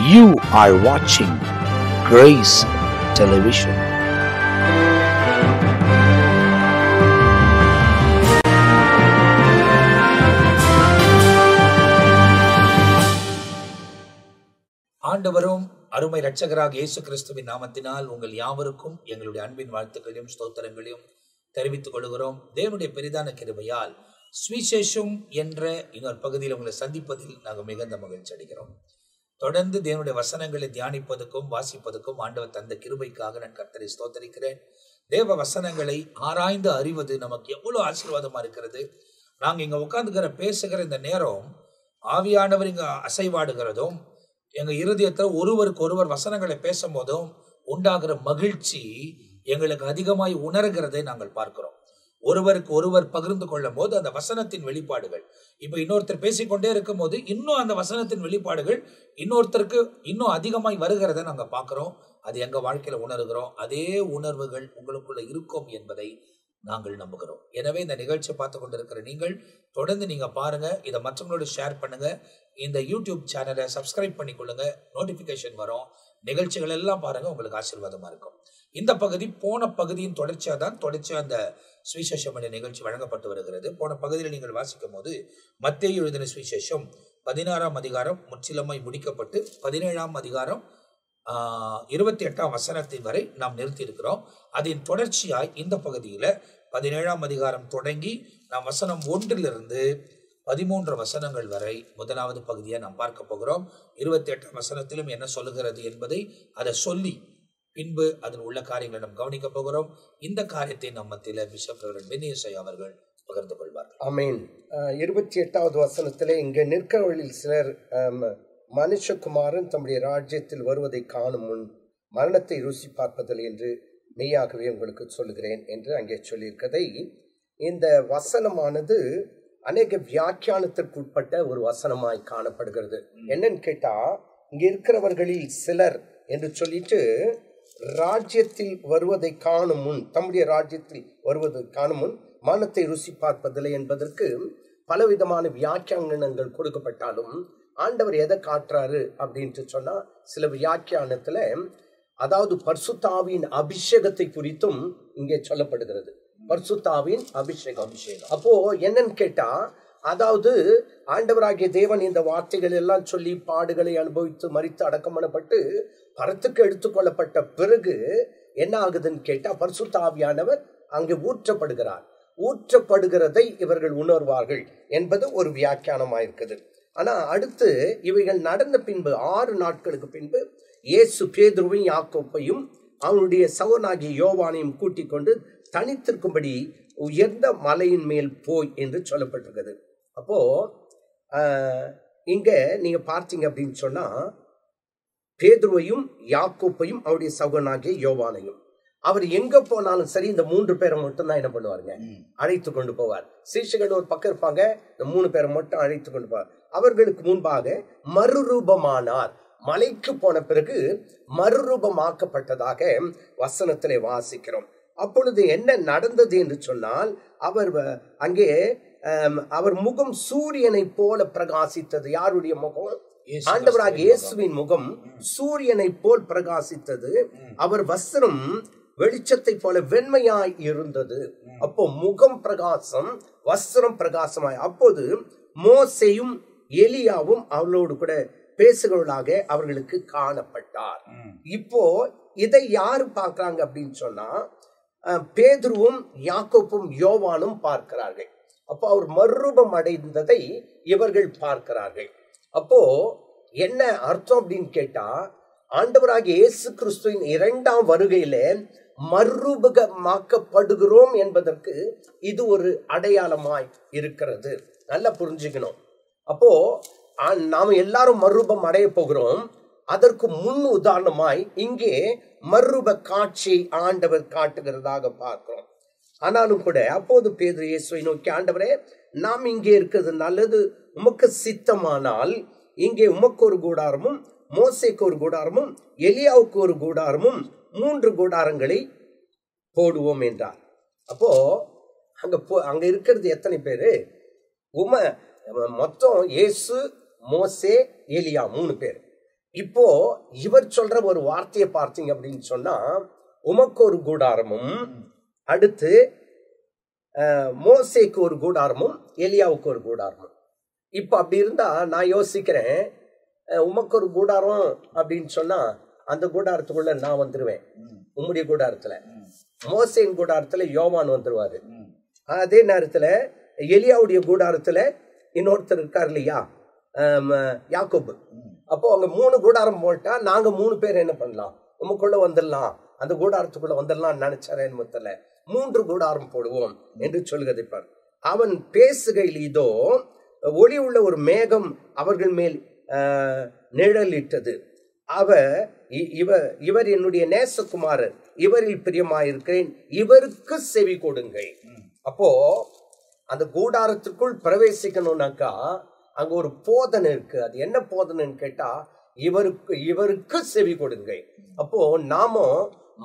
You are watching Grace Television. ஆண்டவரும் அருமை இரட்சகராக இயேசு கிறிஸ்துவின் நாமத்தினால் உங்கள் யாவருக்கும் எங்களுடைய அன்பின் வாழ்த்துக்களையும் ஸ்தோத்திரங்களையும் தெரிவித்துக் கொள்கிறோம். தேவனுடைய பெரிதான கிருபையால் சுவிசேஷம் என்ற இன்னொரு பகுதியில் உங்களை சந்திப்பதில் நாங்கள் மிகுந்த மகிழ்ச்சி அடைகிறோம். தொடர்ந்து தேவனுடைய வசனங்களை தியானிப்பதற்கும் வாசிப்பதற்கும் ஆண்டவர் தந்த கிருபைக்காக நான் கர்த்தரை ஸ்தோத்தரிக்கிறேன். தேவ வசனங்களை ஆராய்ந்து அறிவது நமக்கு எவ்வளவு ஆசீர்வாதமா இருக்கிறது. நாங்கள் இங்க உட்கார்ந்துக்கிற பேசுகிற இந்த நேரம் ஆவியானவர் இங்க அசைவாடுகிறதும் எங்கள் இருதயத்தில் ஒருவருக்கு ஒருவர் வசனங்களை பேசும் போதும் உண்டாகிற மகிழ்ச்சி எங்களுக்கு அதிகமாய் உணர்கிறதை நாங்கள் பார்க்கிறோம். ஒருவருக்கு ஒருவர் பகிர்ந்து கொள்ளும் போது அந்த வசனத்தின் வெளிப்பாடுகள், இப்போ இன்னொருத்தர் பேசிக்கொண்டே இருக்கும் போது இன்னும் அந்த வசனத்தின் வெளிப்பாடுகள் இன்னொருத்தருக்கு இன்னும் அதிகமாய் வருகிறதை நாங்கள் பார்க்கிறோம். அது எங்கள் வாழ்க்கையில உணர்கிறோம். அதே உணர்வுகள் உங்களுக்குள்ள இருக்கும் என்பதை நாங்கள் நம்புகிறோம். எனவே இந்த நிகழ்ச்சியை பார்த்து கொண்டிருக்கிற நீங்கள் தொடர்ந்து நீங்க பாருங்க, இதை மற்றவங்களோட ஷேர் பண்ணுங்க, இந்த யூடியூப் சேனலை சப்ஸ்கிரைப் பண்ணிக்கொள்ளுங்க, நோட்டிபிகேஷன் வரும், நிகழ்ச்சிகள் எல்லாம் பாருங்க, உங்களுக்கு ஆசீர்வாதமா இருக்கும். இந்த பகுதி போன பகுதியின் தொடர்ச்சியா அந்த சுவிசேஷம் என்ற நிகழ்ச்சி வழங்கப்பட்டு வருகிறது. போன பகுதியில் நீங்கள் வாசிக்கும் போது மத்தேயு எழுதின சுவிசேஷம் 16ஆம் அதிகாரம் முற்றிலுமாய் முடிக்கப்பட்டு 17ஆம் அதிகாரம் 28ஆம் வசனத்தின் வரை நாம் நிறுத்தி இருக்கிறோம். அதன் தொடர்ச்சியாய் இந்த பகுதியில 17ஆம் அதிகாரம் தொடங்கி நாம் வசனம் 1 13 வசனங்கள் வரை முதலாவது பகுதியை நாம் பார்க்க போகிறோம். 28ஆம் வசனத்திலும் என்ன சொல்லுகிறது என்பதை அதை சொல்லி பின்பு அதில் உள்ள காரியங்களை நாம் கவனிக்க போகிறோம். இந்த காரியத்தை நம்ம மத்தியில பிஷப் பெனியசை அவர்கள் பகிர்ந்து கொள்வார்கள். ஆமீன். 28வது வசனத்திலே, இங்கே நிற்கிறவர்களில் சிலர் மனுஷகுமாரன் தம்முடைய ராஜ்யத்தில் வருவதை காணும் முன் மரணத்தை ருசி பார்ப்பதில்லை என்று மெய்யாகவே உங்களுக்கு சொல்லுகிறேன் என்று அங்கே சொல்லியிருக்கதை, இந்த வசனமானது அநேக வியாக்கியானத்திற்கு உட்பட்ட ஒரு வசனமாய் காணப்படுகிறது. என்னன்னு கேட்டா, இங்க இருக்கிறவர்களில் சிலர் என்று சொல்லிட்டு ராஜ்யத்தில் வருவதை காணும் முன், தம்முடைய ராஜ்யத்தில் வருவதை காணும் முன் மரணத்தை ருசி பார்ப்பதில்லை என்பதற்கு பலவிதமான வியாக்கியானங்கள் கொடுக்கப்பட்டாலும் ஆண்டவர் எதை காட்டுறாரு அப்படின்ட்டு சொன்னா, சில வியாக்கியானத்துல அதாவது பரிசுத்தாவின் அபிஷேகத்தை குறித்தும் இங்கே சொல்லப்படுகிறது. பரிசுத்தாவின் அபிஷேகம். அப்போ என்னன்னு கேட்டா, அதாவது ஆண்டவராகிய தேவன் இந்த வார்த்தைகள் எல்லாம் சொல்லி பாடுகளை அனுபவித்து மரித்து அடக்கம் பண்ணப்பட்டு பரத்துக்கு எடுத்துக்கொள்ளப்பட்ட பிறகு என்ன ஆகுதுன்னு கேட்டா, பரிசுத்தாவியானவர் அங்கே ஊற்றப்படுகிறதை இவர்கள் உணர்வார்கள் என்பது ஒரு வியாக்கியானமாயிருக்குது. ஆனா அடுத்து இவைகள் நடந்த பின்பு 6 நாட்களுக்கு பின்பு இயேசு பேதுருவையும் யாக்கோப்பையும் அவனுடைய சகோதரனாகிய யோவானையும் கூட்டிக் கொண்டு தனித்திருக்கும்படி உயர்ந்த மலையின் மேல் போய் என்று சொல்லப்பட்டிருக்கிறது. அப்போ இங்க நீங்க பார்த்தீங்க அப்படின்னு சொன்னா, பேதுருவையும் யாக்கோப்பையும் அவருடைய சகோதரனாகிய யோவானையும் அவர் எங்க போனாலும் சரி இந்த 3 பேரை மட்டும் தான் என்ன பண்ணுவாருங்க, அழைத்து கொண்டு போவார். சீஷர்கள் ஒரு பக்கம் இருப்பாங்க, இந்த 3 பேரை மட்டும் அழைத்து கொண்டு போவார். அவர்களுக்கு முன்பாக மறுரூபமானார். மலைக்கு போன பிறகு மறுரூபமாக்கப்பட்டதாக வசனத்திலே வாசிக்கிறோம். அப்பொழுது என்ன நடந்தது என்று சொன்னால், அவர் முகம் சூரியனை போல பிரகாசித்தது. யாருடைய முகம்? ஆண்டவராகிய இயேசுவின் முகம் சூரியனை போல் பிரகாசித்தது. அவர் வஸ்திரம் வெளிச்சத்தை போல வெண்மையாய் இருந்தது. அப்போ முகம் பிரகாசம், வஸ்திரம் பிரகாசமாய். அப்போது மோசேயும் எலியாவும் அவளோடு கூட பேசுகிறவர்களாக அவர்களுக்கு காணப்பட்டார். இப்போ இதை யாரு பார்க்கிறாங்க அப்படின்னு சொன்னா, பேதுருவும் யாக்கோப்பும் யோவானும் பார்க்கிறார்கள். அப்போ அவர் மறுரூபம் அடைந்ததை இவர்கள் பார்க்கிறார்கள். அப்போ என்ன அர்த்தம் அப்படின்னு கேட்டா, ஆண்டவராகிய இயேசு கிறிஸ்துவின் 2ஆம் வருகையில மறுரூபமாக்கப்படுகிறோம் என்பதற்கு இது ஒரு அடையாளமாய் இருக்கிறது. நல்லா புரிஞ்சுக்கணும். அப்போ நாம எல்லாரும் மறுரூபம் அடைய போகிறோம். அதற்கு முன் உதாரணமாய் இங்கே மறுரூப காட்சியை ஆண்டவர் காட்டுகிறதாக பார்க்கிறோம். ஆனாலும் கூட அப்போது பேதுரு இயேசுவை நோக்கி, ஆண்டவரே, நாம் இங்கே இருக்கிறது நல்லது, உமக்கு சித்தமானால் இங்கே உமக்கு ஒரு கூடாரமும் மோசேக்கு ஒரு கூடாரமும் எலியாவுக்கு ஒரு கூடாரமும் 3 கூடாரங்களை போடுவோம் என்றார். அப்போ அங்க இருக்கிறது எத்தனை பேரு? மொத்தம் இயேசு, மோசே, எலியா 3 பேர். இப்போ இவர் சொல்ற ஒரு வார்த்தையை பார்த்தீங்க அப்படின்னு சொன்னா, உமக்கு ஒரு கூடாரமும், அடுத்து மோசேக்கு ஒரு கூடாரமும், எலியாவுக்கு ஒரு கூடாரமும். இப்ப அப்படி இருந்தா நான் யோசிக்கிறேன், உமக்கு ஒரு கூடாரம் அப்படின்னு சொன்னா அந்த கூடாரத்துக்குள்ள நான் வந்துருவேன், உம்முடைய கூடாரத்துல. மோசேயின் கூடாரத்துல யோவான் வந்துருவாரு. அதே நேரத்துல எலியாவுடைய கூடாரத்துல இன்னொருத்தர் இருக்கார் இல்லையா, யாக்கோபு. அப்போ அவங்க 3 கூடாரம் போட்டா நாங்க 3 பேர் என்ன பண்ணலாம், உமக்குள்ள வந்துடலாம், அந்த கூடாரத்துக்குள்ள வந்துடலாம் நினைச்சாரு. தெரியல, 3 கூடாரம் போடுவோம் என்று சொல்கிறது. அவன் பேசுகையில் இதோ ஒளி உள்ள ஒரு மேகம் அவர்கள் மேல் நிழலிட்டது. இவர் என்னுடைய நேசகுமாரர், இவரில் பிரியமாயிருக்கிறேன், இவருக்கு செவி கொடுங்கள். அப்போ அந்த கூடாரத்திற்குள் பிரவேசிக்கணும்னாக்கா அங்க ஒரு போதனை இருக்கு. அது என்ன போதனைன்னு கேட்டா, இவருக்கு செவி கொடுங்கள். அப்போ நாமும்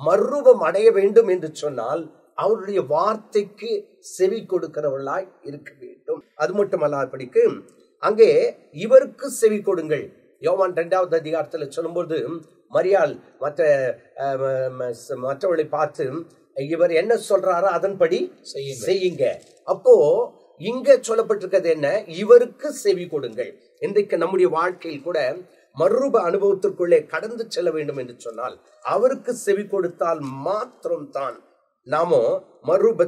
மறுரூபம் அடைய வேண்டும் என்று சொன்னால் அவருடைய வார்த்தைக்கு செவி கொடுக்கிறவர்களாய் இருக்க வேண்டும். அது மட்டுமல்லாதபடிக்கு அங்கே இவருக்கு செவி கொடுங்கள். யோவான் 2வது அதிகாரத்துல சொல்லும்போது மரியாள் மற்றவர்களை பார்த்து இவர் என்ன சொல்றாரோ அதன்படி செய்யுங்க. அப்போ இங்க சொல்லப்பட்டிருக்கிறது என்ன, இவருக்கு செவி கொடுங்கள். இன்றைக்கு நம்முடைய வாழ்க்கையில் கூட மறுரூப அனுபவத்திற்குள்ளே கடந்து செல்ல வேண்டும் என்று சொன்னால் அவருக்கு செவி கொடுத்தால் மாத்திரம்தான் நாம மறுரூப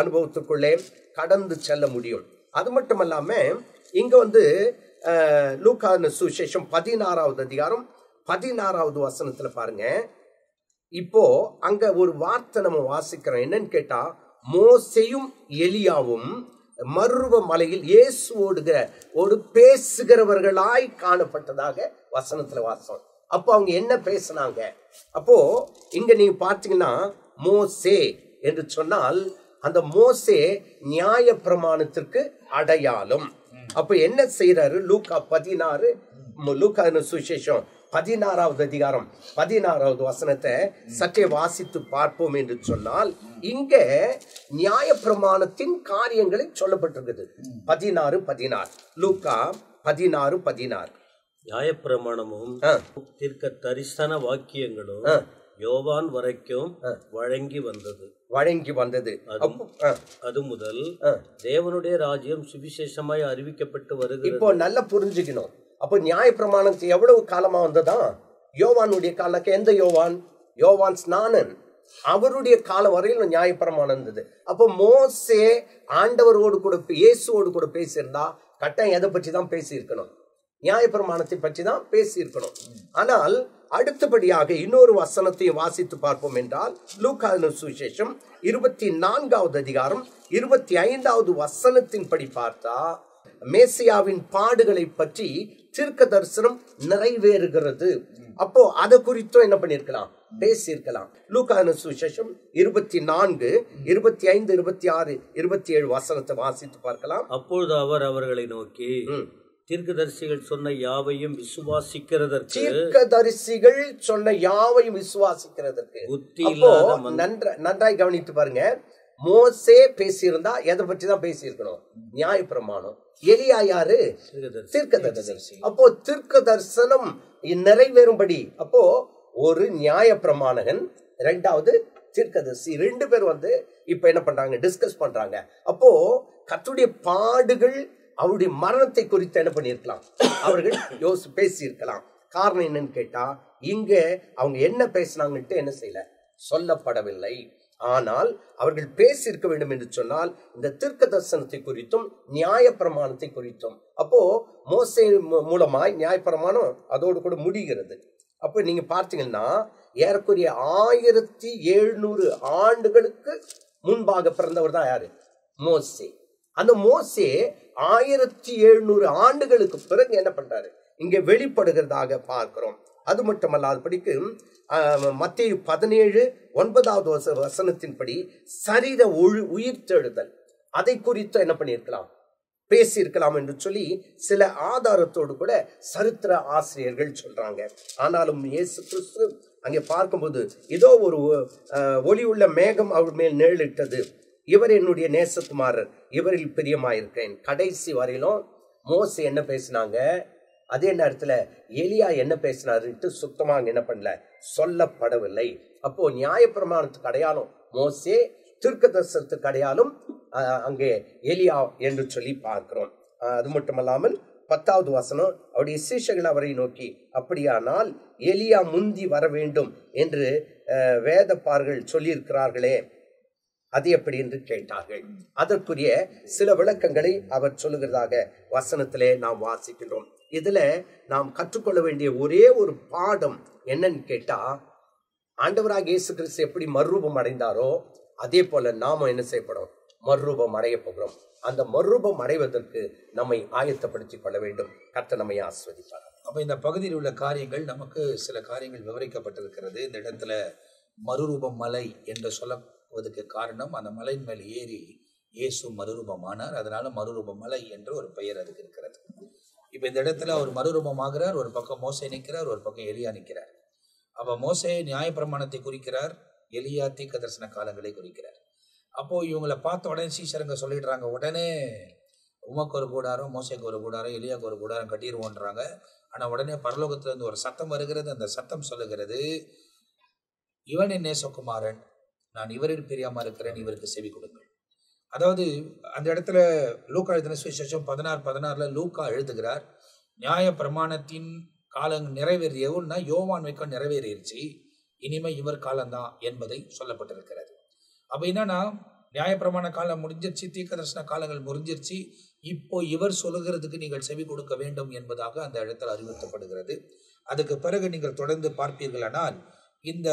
அனுபவத்துக்குள்ளே கடந்து செல்ல முடியும். அது மட்டுமல்லாம இங்க லூக்கா சுவிசேஷம் 16வது அதிகாரம் 16வது வசனத்துல பாருங்க. இப்போ அங்க ஒரு வார்த்தை நம்ம வாசிக்கிறோம். என்னன்னு கேட்டா, மோசேயும் எலியாவும் மறுரூப மலையில் இயேசுவோடு பேசுகிறவர்களாய் காணப்பட்டதாக வசனத்துல வாசம். அப்போ அவங்க என்ன பேசினாங்க? அப்போ இங்க நீங்க பார்த்தீங்கன்னா மோசே என்று சொன்னால் அந்த மோசே நியாய பிரமாணத்திற்கு அடையாளம். அப்ப என்ன செய்யறாரு? லூக்கா சுவிசேஷம் 16வது அதிகாரம் 16வது வசனத்தை சற்றே வாசித்து பார்ப்போம் என்று சொன்னால், இங்க நியாய பிரமாணத்தின் காரியங்களை சொல்லப்பட்டிருக்குது. 16 லூக்கா 16 நியாயப்பிரமாணமும் தீர்க்க தரிசன வாக்கியங்களும் யோவான் வரைக்கும் வழங்கி வந்தது. அது முதல் தேவனுடைய ராஜ்யம் சுவிசேஷமாய் அறிவிக்கப்பட்டு வருகிறது. இப்போ நல்லா புரிஞ்சுக்கணும். அப்போ நியாய பிரமாணத்தை எவ்வளவு காலமா வந்ததா? யோவானுடைய காலக்கு எந்த யோவான் ஸ்நானன், அவருடைய காலம் வரையில் நியாய பிரமாணம் இருந்தது. அப்போ மோசே ஆண்டவரோடு கூட இயேசுவோடு கூட பேசியிருந்தா கட்டாயம் எதை பற்றி தான் பேசியிருக்கணும்? நியாய பிரமாணத்தை பற்றி தான் பேசியிருக்கணும். ஆனால் அடுத்தபடியாக இன்னொரு வசனத்தை வாசித்து பார்ப்போம் என்றால், லூக்கா சுவிசேஷம் 24வது அதிகாரம் 25வது வசனத்தின் படி பார்த்தா மேசியாவின் பாடுகளை பற்றி தீர்க்க தரிசனம் நிறைவேறுகிறது. அப்போ அதை குறித்தும் என்ன பண்ணிருக்கலாம், பேசியிருக்கலாம். லூக்கா சுவிசேஷம் 24, 25, 26, 27 வசனத்தை வாசித்து பார்க்கலாம். அப்பொழுது அவர் அவர்களை நோக்கி, தீர்க்கதரிசிகள் சொன்ன யாவையும் விசுவாசிக்கிறதற்கு நன்றாய் கவனித்து பாருங்க. மோசே பேசியிருந்தா எதை பற்றி தான் பேசியிருக்கணும்? நியாய பிரமாணம். எலியா யாரு? தீர்க்கதரிசி. அப்போ தீர்க்க தரிசனம் நிறைவேறும்படி அப்போ ஒரு நியாய பிரமாணகன், 2வது தீர்க்கதரிசி, 2 பேர் இப்ப என்ன பண்றாங்க, டிஸ்கஸ் பண்றாங்க. அப்போ கர்த்தருடைய பாடுகள், அவருடைய மரணத்தை குறித்து என்ன பண்ணிருக்கலாம், அவர்கள் பேசியிருக்கலாம். காரணம் என்னன்னு கேட்டா, இங்க அவங்க என்ன பேசினாங்கன்ட்டு என்ன செய்யல, சொல்லப்படவில்லை. ஆனால் அவர்கள் பேசியிருக்க வேண்டும் என்று சொன்னால் இந்த தீர்க்க தரிசனத்தை குறித்தும் நியாய பிரமாணத்தை குறித்தும். அப்போ மோசே மூலமாய் நியாய பிரமாணம் அதோடு கூட முடிகிறது. அப்போ நீங்க பார்த்தீங்கன்னா ஏறக்குறைய 1700 ஆண்டுகளுக்கு முன்பாக பிறந்தவர் தான் யாரு? மோசே. அந்த மோசே 1700 ஆண்டுகளுக்கு பிறகு என்ன பண்றாரு, இங்கே வெளிப்படுகிறதாக பார்க்கிறோம். அது மட்டுமல்லாதபடிக்கு மத்தேயு 17:9 வசனத்தின்படி சரீர உயிர்த்தெழுதல், அதை குறித்து என்ன பண்ணியிருக்கலாம், பேசியிருக்கலாம் என்று சொல்லி சில ஆதாரத்தோடு கூட சரித்திர ஆசிரியர்கள் சொல்றாங்க. ஆனாலும் இயேசு கிறிஸ்து அங்கே பார்க்கும்போது இதோ ஒரு ஒளி உள்ள மேகம் அவர் மேல் நிழலிட்டது, இவர் என்னுடைய நேசகுமாரர், இவரில் பிரியமாயிருக்கேன். கடைசி வரையிலும் மோசே என்ன பேசினாங்க, அதே நேரத்துல எலியா என்ன பேசினாருன்ட்டு சுத்தமா அங்க என்ன பண்ணல, சொல்லப்படவில்லை. அப்போ நியாயப்பிரமாணத்துக்கு அடையாளம் மோசே, தீர்க்கதரிசனத்துக்கு அடையாளம் அங்கே எலியா என்று சொல்லி பார்க்கிறோம். அது மட்டுமல்லாமல் 10வது வசனம், அவருடைய சீஷர்கள் அவரை நோக்கி, அப்படியானால் எலியா முந்தி வர வேண்டும் என்று வேதப்பார்கள் சொல்லியிருக்கிறார்களே, அது எப்படி என்று கேட்டார்கள். அதற்குரிய சில விளக்கங்களை அவர் சொல்லுகிறதாக வசனத்திலே நாம் வாசிக்கின்றோம். இதுல நாம் கற்றுக்கொள்ள வேண்டிய ஒரே ஒரு பாடம் என்னன்னு கேட்டா, ஆண்டவராக இயேசு கிறிஸ்து எப்படி மறுரூபம் அடைந்தாரோ அதே போல நாம என்ன செய்யப்படும், மறுரூபம் அடைய போகிறோம். அந்த மறுரூபம் அடைவதற்கு நம்மை ஆயத்தப்படுத்திக் கொள்ள வேண்டும். கர்த்தர் நம்மை ஆசீர்வதிப்பார். அப்ப இந்த பகுதியில் உள்ள காரியங்கள் நமக்கு சில காரியங்கள் விவரிக்கப்பட்டிருக்கிறது. இந்த இடத்துல மறுரூபம் மலை என்று சொல்லுவதற்கு காரணம், அந்த மலையின் மேல் ஏறி இயேசு மறுரூபமானார். அதனால மறுரூப மலை என்று ஒரு பெயர் அதுக்கு இருக்கிறது. இப்ப இந்த இடத்துல அவர் மறுரூபமாகிறார். ஒரு பக்கம் மோசே நிற்கிறார், ஒரு பக்கம் எலியா நிற்கிறார். அப்ப மோசே நியாயப்பிரமாணத்தை குறிக்கிறார், எலியா தீர்க்க தரிசன காலங்களை குறிக்கிறார். அப்போ இவங்களை பார்த்த உடனே சீஷருங்க சொல்லிடுறாங்க, உடனே உமக்கு ஒரு கூடாரம், மோசேக்கு ஒரு கூடாரம், எலியாவுக்கு ஒரு கூடாரம் கட்டிடுவோன்றாங்க. ஆனா உடனே பரலோகத்துல இருந்து ஒரு சத்தம் வருகிறது. அந்த சத்தம் சொல்லுகிறது, இவன் என் நேசகுமாரன், நான் இவரில் பிரியாம இருக்கிறேன், இவருக்கு செவி கொடுங்கள். அதாவது அந்த இடத்துல லூக்கா எழுதின சுவிசேஷம் 16:16 லூக்கா எழுதுகிறார், நியாய பிரமாணத்தின் காலம் நிறைவேறியவுன்னா யோவான் வைக்கம் நிறைவேறிடுச்சு, இனிமே இவர் காலம்தான் என்பதை சொல்லப்பட்டிருக்கிறது. அப்ப என்னன்னா, நியாயப்பிரமாண காலம் முடிஞ்சிருச்சு, தீர்க்க தரிசன காலங்கள் முடிஞ்சிருச்சு, இப்போ இவர் சொல்லுகிறதுக்கு நீங்கள் செவி கொடுக்க வேண்டும் என்பதாக அந்த இடத்துல அறிவுறுத்தப்படுகிறது. அதுக்கு பிறகு நீங்கள் தொடர்ந்து பார்ப்பீர்களானால், இந்த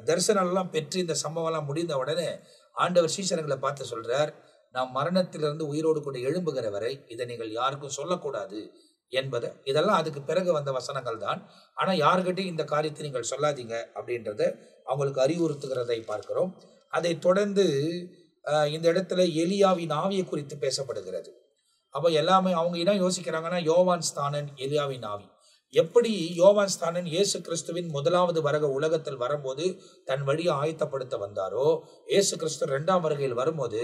தரிசனம்லாம் பெற்று இந்த சம்பவம்லாம் முடிந்த உடனே ஆண்டவர் சீஷர்களை பார்த்து சொல்றார், நாம் மரணத்திலிருந்து உயிரோடு கூட எழும்புகிற வரை இதை நீங்கள் யாருக்கும் சொல்லக்கூடாது என்பது. இதெல்லாம் அதுக்கு பிறகு வந்த வசனங்கள் தான். ஆனா யாருக்கிட்டையும் இந்த காரியத்தை நீங்கள் சொல்லாதீங்க அப்படின்றத அவங்களுக்கு அறிவுறுத்துகிறதை பார்க்கிறோம். அதை தொடர்ந்து இந்த இடத்துல எலியாவின் ஆவியை குறித்து பேசப்படுகிறது. அப்போ எல்லாமே அவங்க என்ன யோசிக்கிறாங்கன்னா, யோவான் ஸ்தானன் எலியாவின் ஆவி. எப்படி யோவான் ஸ்தானன் இயேசு கிறிஸ்துவின் முதலாவது வருகை உலகத்தில் வரும்போது தன் வழியை ஆயத்தப்படுத்த வந்தாரோ, இயேசு கிறிஸ்து 2ஆம் வருகையில் வரும்போது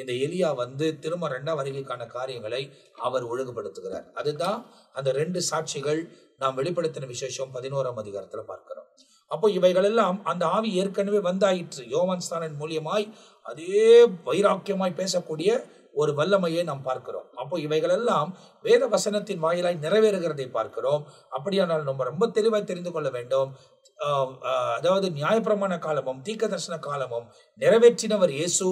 இந்த எலியா வந்து திரும்ப 2ஆம் வருகைக்கான காரியங்களை அவர் ஒழுங்குபடுத்துகிறார். அதுதான் அந்த 2 சாட்சிகள் நாம் வெளிப்படுத்தின விசேஷம் 11ஆம் அதிகாரத்துல பார்க்கிறோம். அப்போ இவைகள் எல்லாம் அந்த ஆவி ஏற்கனவே வந்தாயிற்று. யோவான் ஸ்தானன் மூலியமாய் அதே வைராக்கியமாய் பேசக்கூடிய ஒரு வல்லமையை நாம் பார்க்கிறோம். அப்போ இவைகள் எல்லாம் வேத வசனத்தின் வாயிலாய் நிறைவேறுகிறதை பார்க்கிறோம். அப்படியானால் நம்ம ரொம்ப தெளிவாய் தெரிந்து கொள்ள வேண்டும். அதாவது நியாயப்பிரமாண காலமும் தீர்க்க தரிசன காலமும் நிறைவேற்றினவர் இயேசு.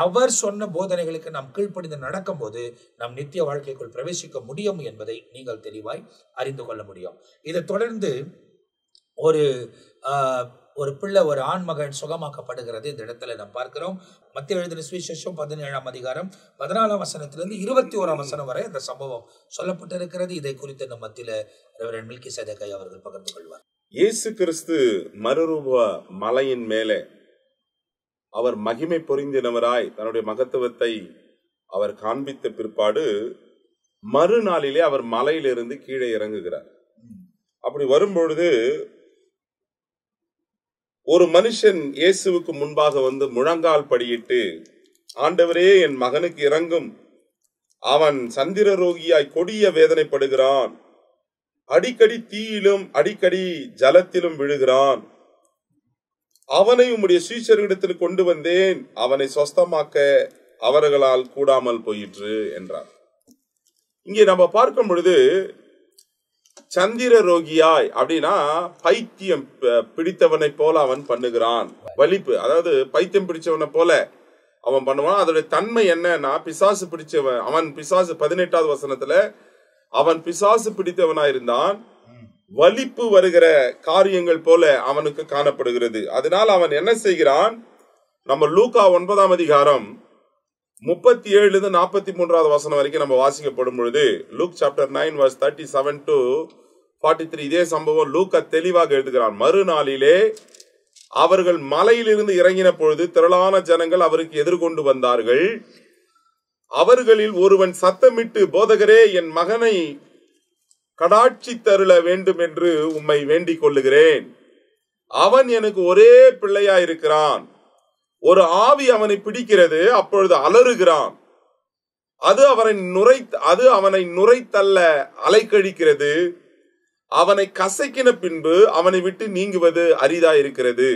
அவர் சொன்ன போதனைகளுக்கு நாம் கீழ்ப்படிந்து நடக்கும் போது நாம் நித்திய வாழ்க்கைக்குள் பிரவேசிக்க முடியும் என்பதை நீங்கள் தெளிவாய் அறிந்து கொள்ள முடியும். இதை தொடர்ந்து ஒரு பிள்ளை, ஒரு ஆண்மகன் சுகமாக்கப்படுகிறது இந்த இடத்துல நாம் பார்க்கிறோம். மத்திய எழுதின சுவிசேஷம் 17ஆம் அதிகாரம் 14ஆம் வசனத்திலிருந்து 21ஆம் வசனம் வரை அந்த சம்பவம் சொல்லப்பட்டிருக்கிறது. இதை குறித்து நம்ம மத்தியில ரெவரண்ட் மெல்கிசேதேக் அவர்கள் பகிர்ந்து கொள்வார். இயேசு கிறிஸ்து மறுரூப மலையின் மேலே அவர் மகிமை பொருந்தினவராய் தன்னுடைய மகத்துவத்தை அவர் காண்பித்த பிற்பாடு மறுநாளிலே அவர் மலையிலிருந்து கீழே இறங்குகிறார். அப்படி வரும்பொழுது ஒரு மனுஷன் இயேசுவுக்கு முன்பாக வந்து முழங்கால் படியிட்டு, ஆண்டவரே என் மகனுக்கு இறங்கும், அவன் சந்திர ரோகியாய் கொடிய வேதனைப்படுகிறான், அடிக்கடி தீயிலும் அடிக்கடி ஜலத்திலும் விழுகிறான், அவனை உம்முடைய சீஷர்களிடத்தில் கொண்டு வந்தேன், அவனை சொஸ்தமாக்க அவர்களால் கூடாமல் போயிற்று என்றார். இங்கே நம்ம பார்க்கும் பொழுது சந்திர ரோகியாய் அப்படின்னா பைத்தியம் பிடித்தவனை போல அவன் பண்ணுகிறான். வலிப்பு, அதாவது பைத்தியம் பிடிச்சவனை போல அவன் பண்ணுவான். அதோடைய தன்மை என்னன்னா, பிசாசு பிடிச்சவன் அவன். பிசாசு 18ஆவது வசனத்துல அவன் பிசாசு பிடித்தவனாயிருந்தான், வலிப்பு வருகிற காரியங்கள் போல அவனுக்கு காணப்படுகிறது. அதனால் அவன் என்ன செய்கிறான், நம்ம லூக்கா 9ஆம் அதிகாரம் 37-43 வசனம் வரைக்கும் நம்ம வாசிக்கப்படும் பொழுது, லூக் சாப்டர் 9 verse 37 to 43 இதே சம்பவம் லூக்கா தெளிவாக எழுதுகிறான். மறுநாளிலே அவர்கள் மலையிலிருந்து இறங்கின பொழுது திரளான ஜனங்கள் அவருக்கு எதிர்கொண்டு வந்தார்கள். அவர்களில் ஒருவன் சத்தமிட்டு, போதகரே, என் மகனை கடாட்சி தருள வேண்டும் என்று உம்மை வேண்டிக் கொள்ளுகிறேன். அவன் எனக்கு ஒரே பிள்ளையாயிருக்கிறான். ஒரு ஆவி அவனை பிடிக்கிறது, அப்பொழுது அலறுகிறான். அது அவனை நுரைத்தள்ள அலைக்கழிக்கிறது. அவனை கசக்கின பின்பு அவனை விட்டு நீங்குவது அரிதா இருக்கிறது.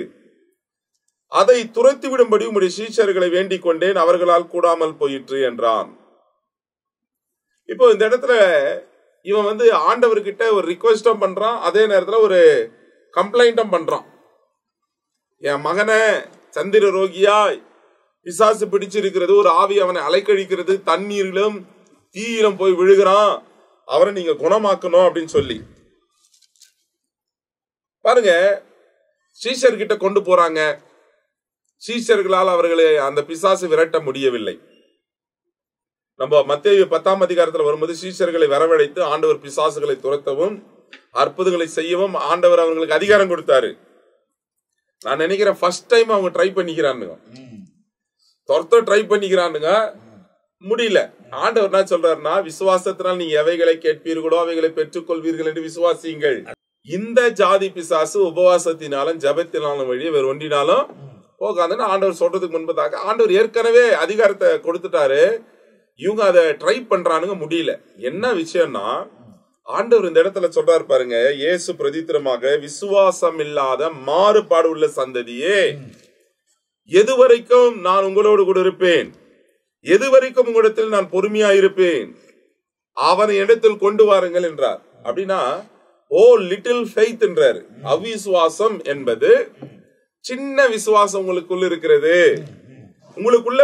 அதை துரத்திவிடும்படி உம்முடைய சீஷர்களை வேண்டிக் கொண்டேன், அவர்களால் கூடாமல் போயிற்று என்றான். இப்போ இந்த இடத்துல இவன் ஆண்டவர்கிட்ட ஒரு ரிக்வெஸ்டும் பண்றான், அதே நேரத்துல ஒரு கம்ப்ளைண்டும் பண்றான். என் மகனை சந்திர ரோகியாய் பிசாசு பிடிச்சிருக்கிறது, ஒரு ஆவி அவனை அலைக்கழிக்கிறது, தண்ணீரிலும் தீயிலும் போய் விழுகிறான், அவரை நீங்க குணமாக்கணும் அப்படின்னு சொல்லி பாருங்க. சீஷர்கிட்ட கொண்டு போறாங்க. சீஷர்களால் அவர்களை அந்த பிசாசு விரட்ட முடியவில்லை. நம்ம மத்தேயு 10ஆம் அதிகாரத்தில் வரும்போது சீஷர்களை வரவழைத்து ஆண்டவர் பிசாசுகளை துரத்தவும் அற்புதங்களை செய்யவும் ஆண்டவர் அவங்களுக்கு அதிகாரம் கொடுத்தாரு. நான் நினைக்கிறேன் ஃபர்ஸ்ட் டைம் அவங்க ட்ரை பண்ணிக்கிறானுங்க, ட்ரை பண்ணிக்கிறானுங்க, முடியல. ஆண்டவர் என்ன சொல்றாருன்னா, விசுவாசத்தினால் நீங்க எவைகளை கேட்பீர்களோ அவைகளை பெற்றுக் கொள்வீர்கள் என்று விசுவாசியுங்கள். இந்த ஜாதி பிசாசு உபவாசத்தினாலும் ஜபத்தினாலும் வழியே வேறு ஒன்றினாலும் போகாதுன்னு ஆண்டவர் சொல்றதுக்கு முன்பதாக ஆண்டவர் ஏற்கனவே அதிகாரத்தை கொடுத்துட்டாரு. இவங்க அதை ட்ரை பண்றானுங்க, முடியல. என்ன விஷயம்னா, ஆண்டவர் இந்த இடத்துல சொல்றாரு பாருங்க, இயேசு பிரதித்திரமாக, விசுவாசம் இல்லாத மாறுபாடு உள்ள சந்ததியே, எதுவரைக்கும் நான் உங்களோடு கூட இருப்பேன், எதுவரைக்கும் உங்களிடத்தில் நான் பொறுமையா இருப்பேன், அவனை இடத்தில் கொண்டு வாருங்கள் என்றார். அப்படின்னா ஓ லிட்டில் ஃபெய்த் என்றாரு. அவிசுவாசம் என்பது சின்ன விசுவாசம் உங்களுக்குள்ள இருக்கிறது. உங்களுக்குள்ள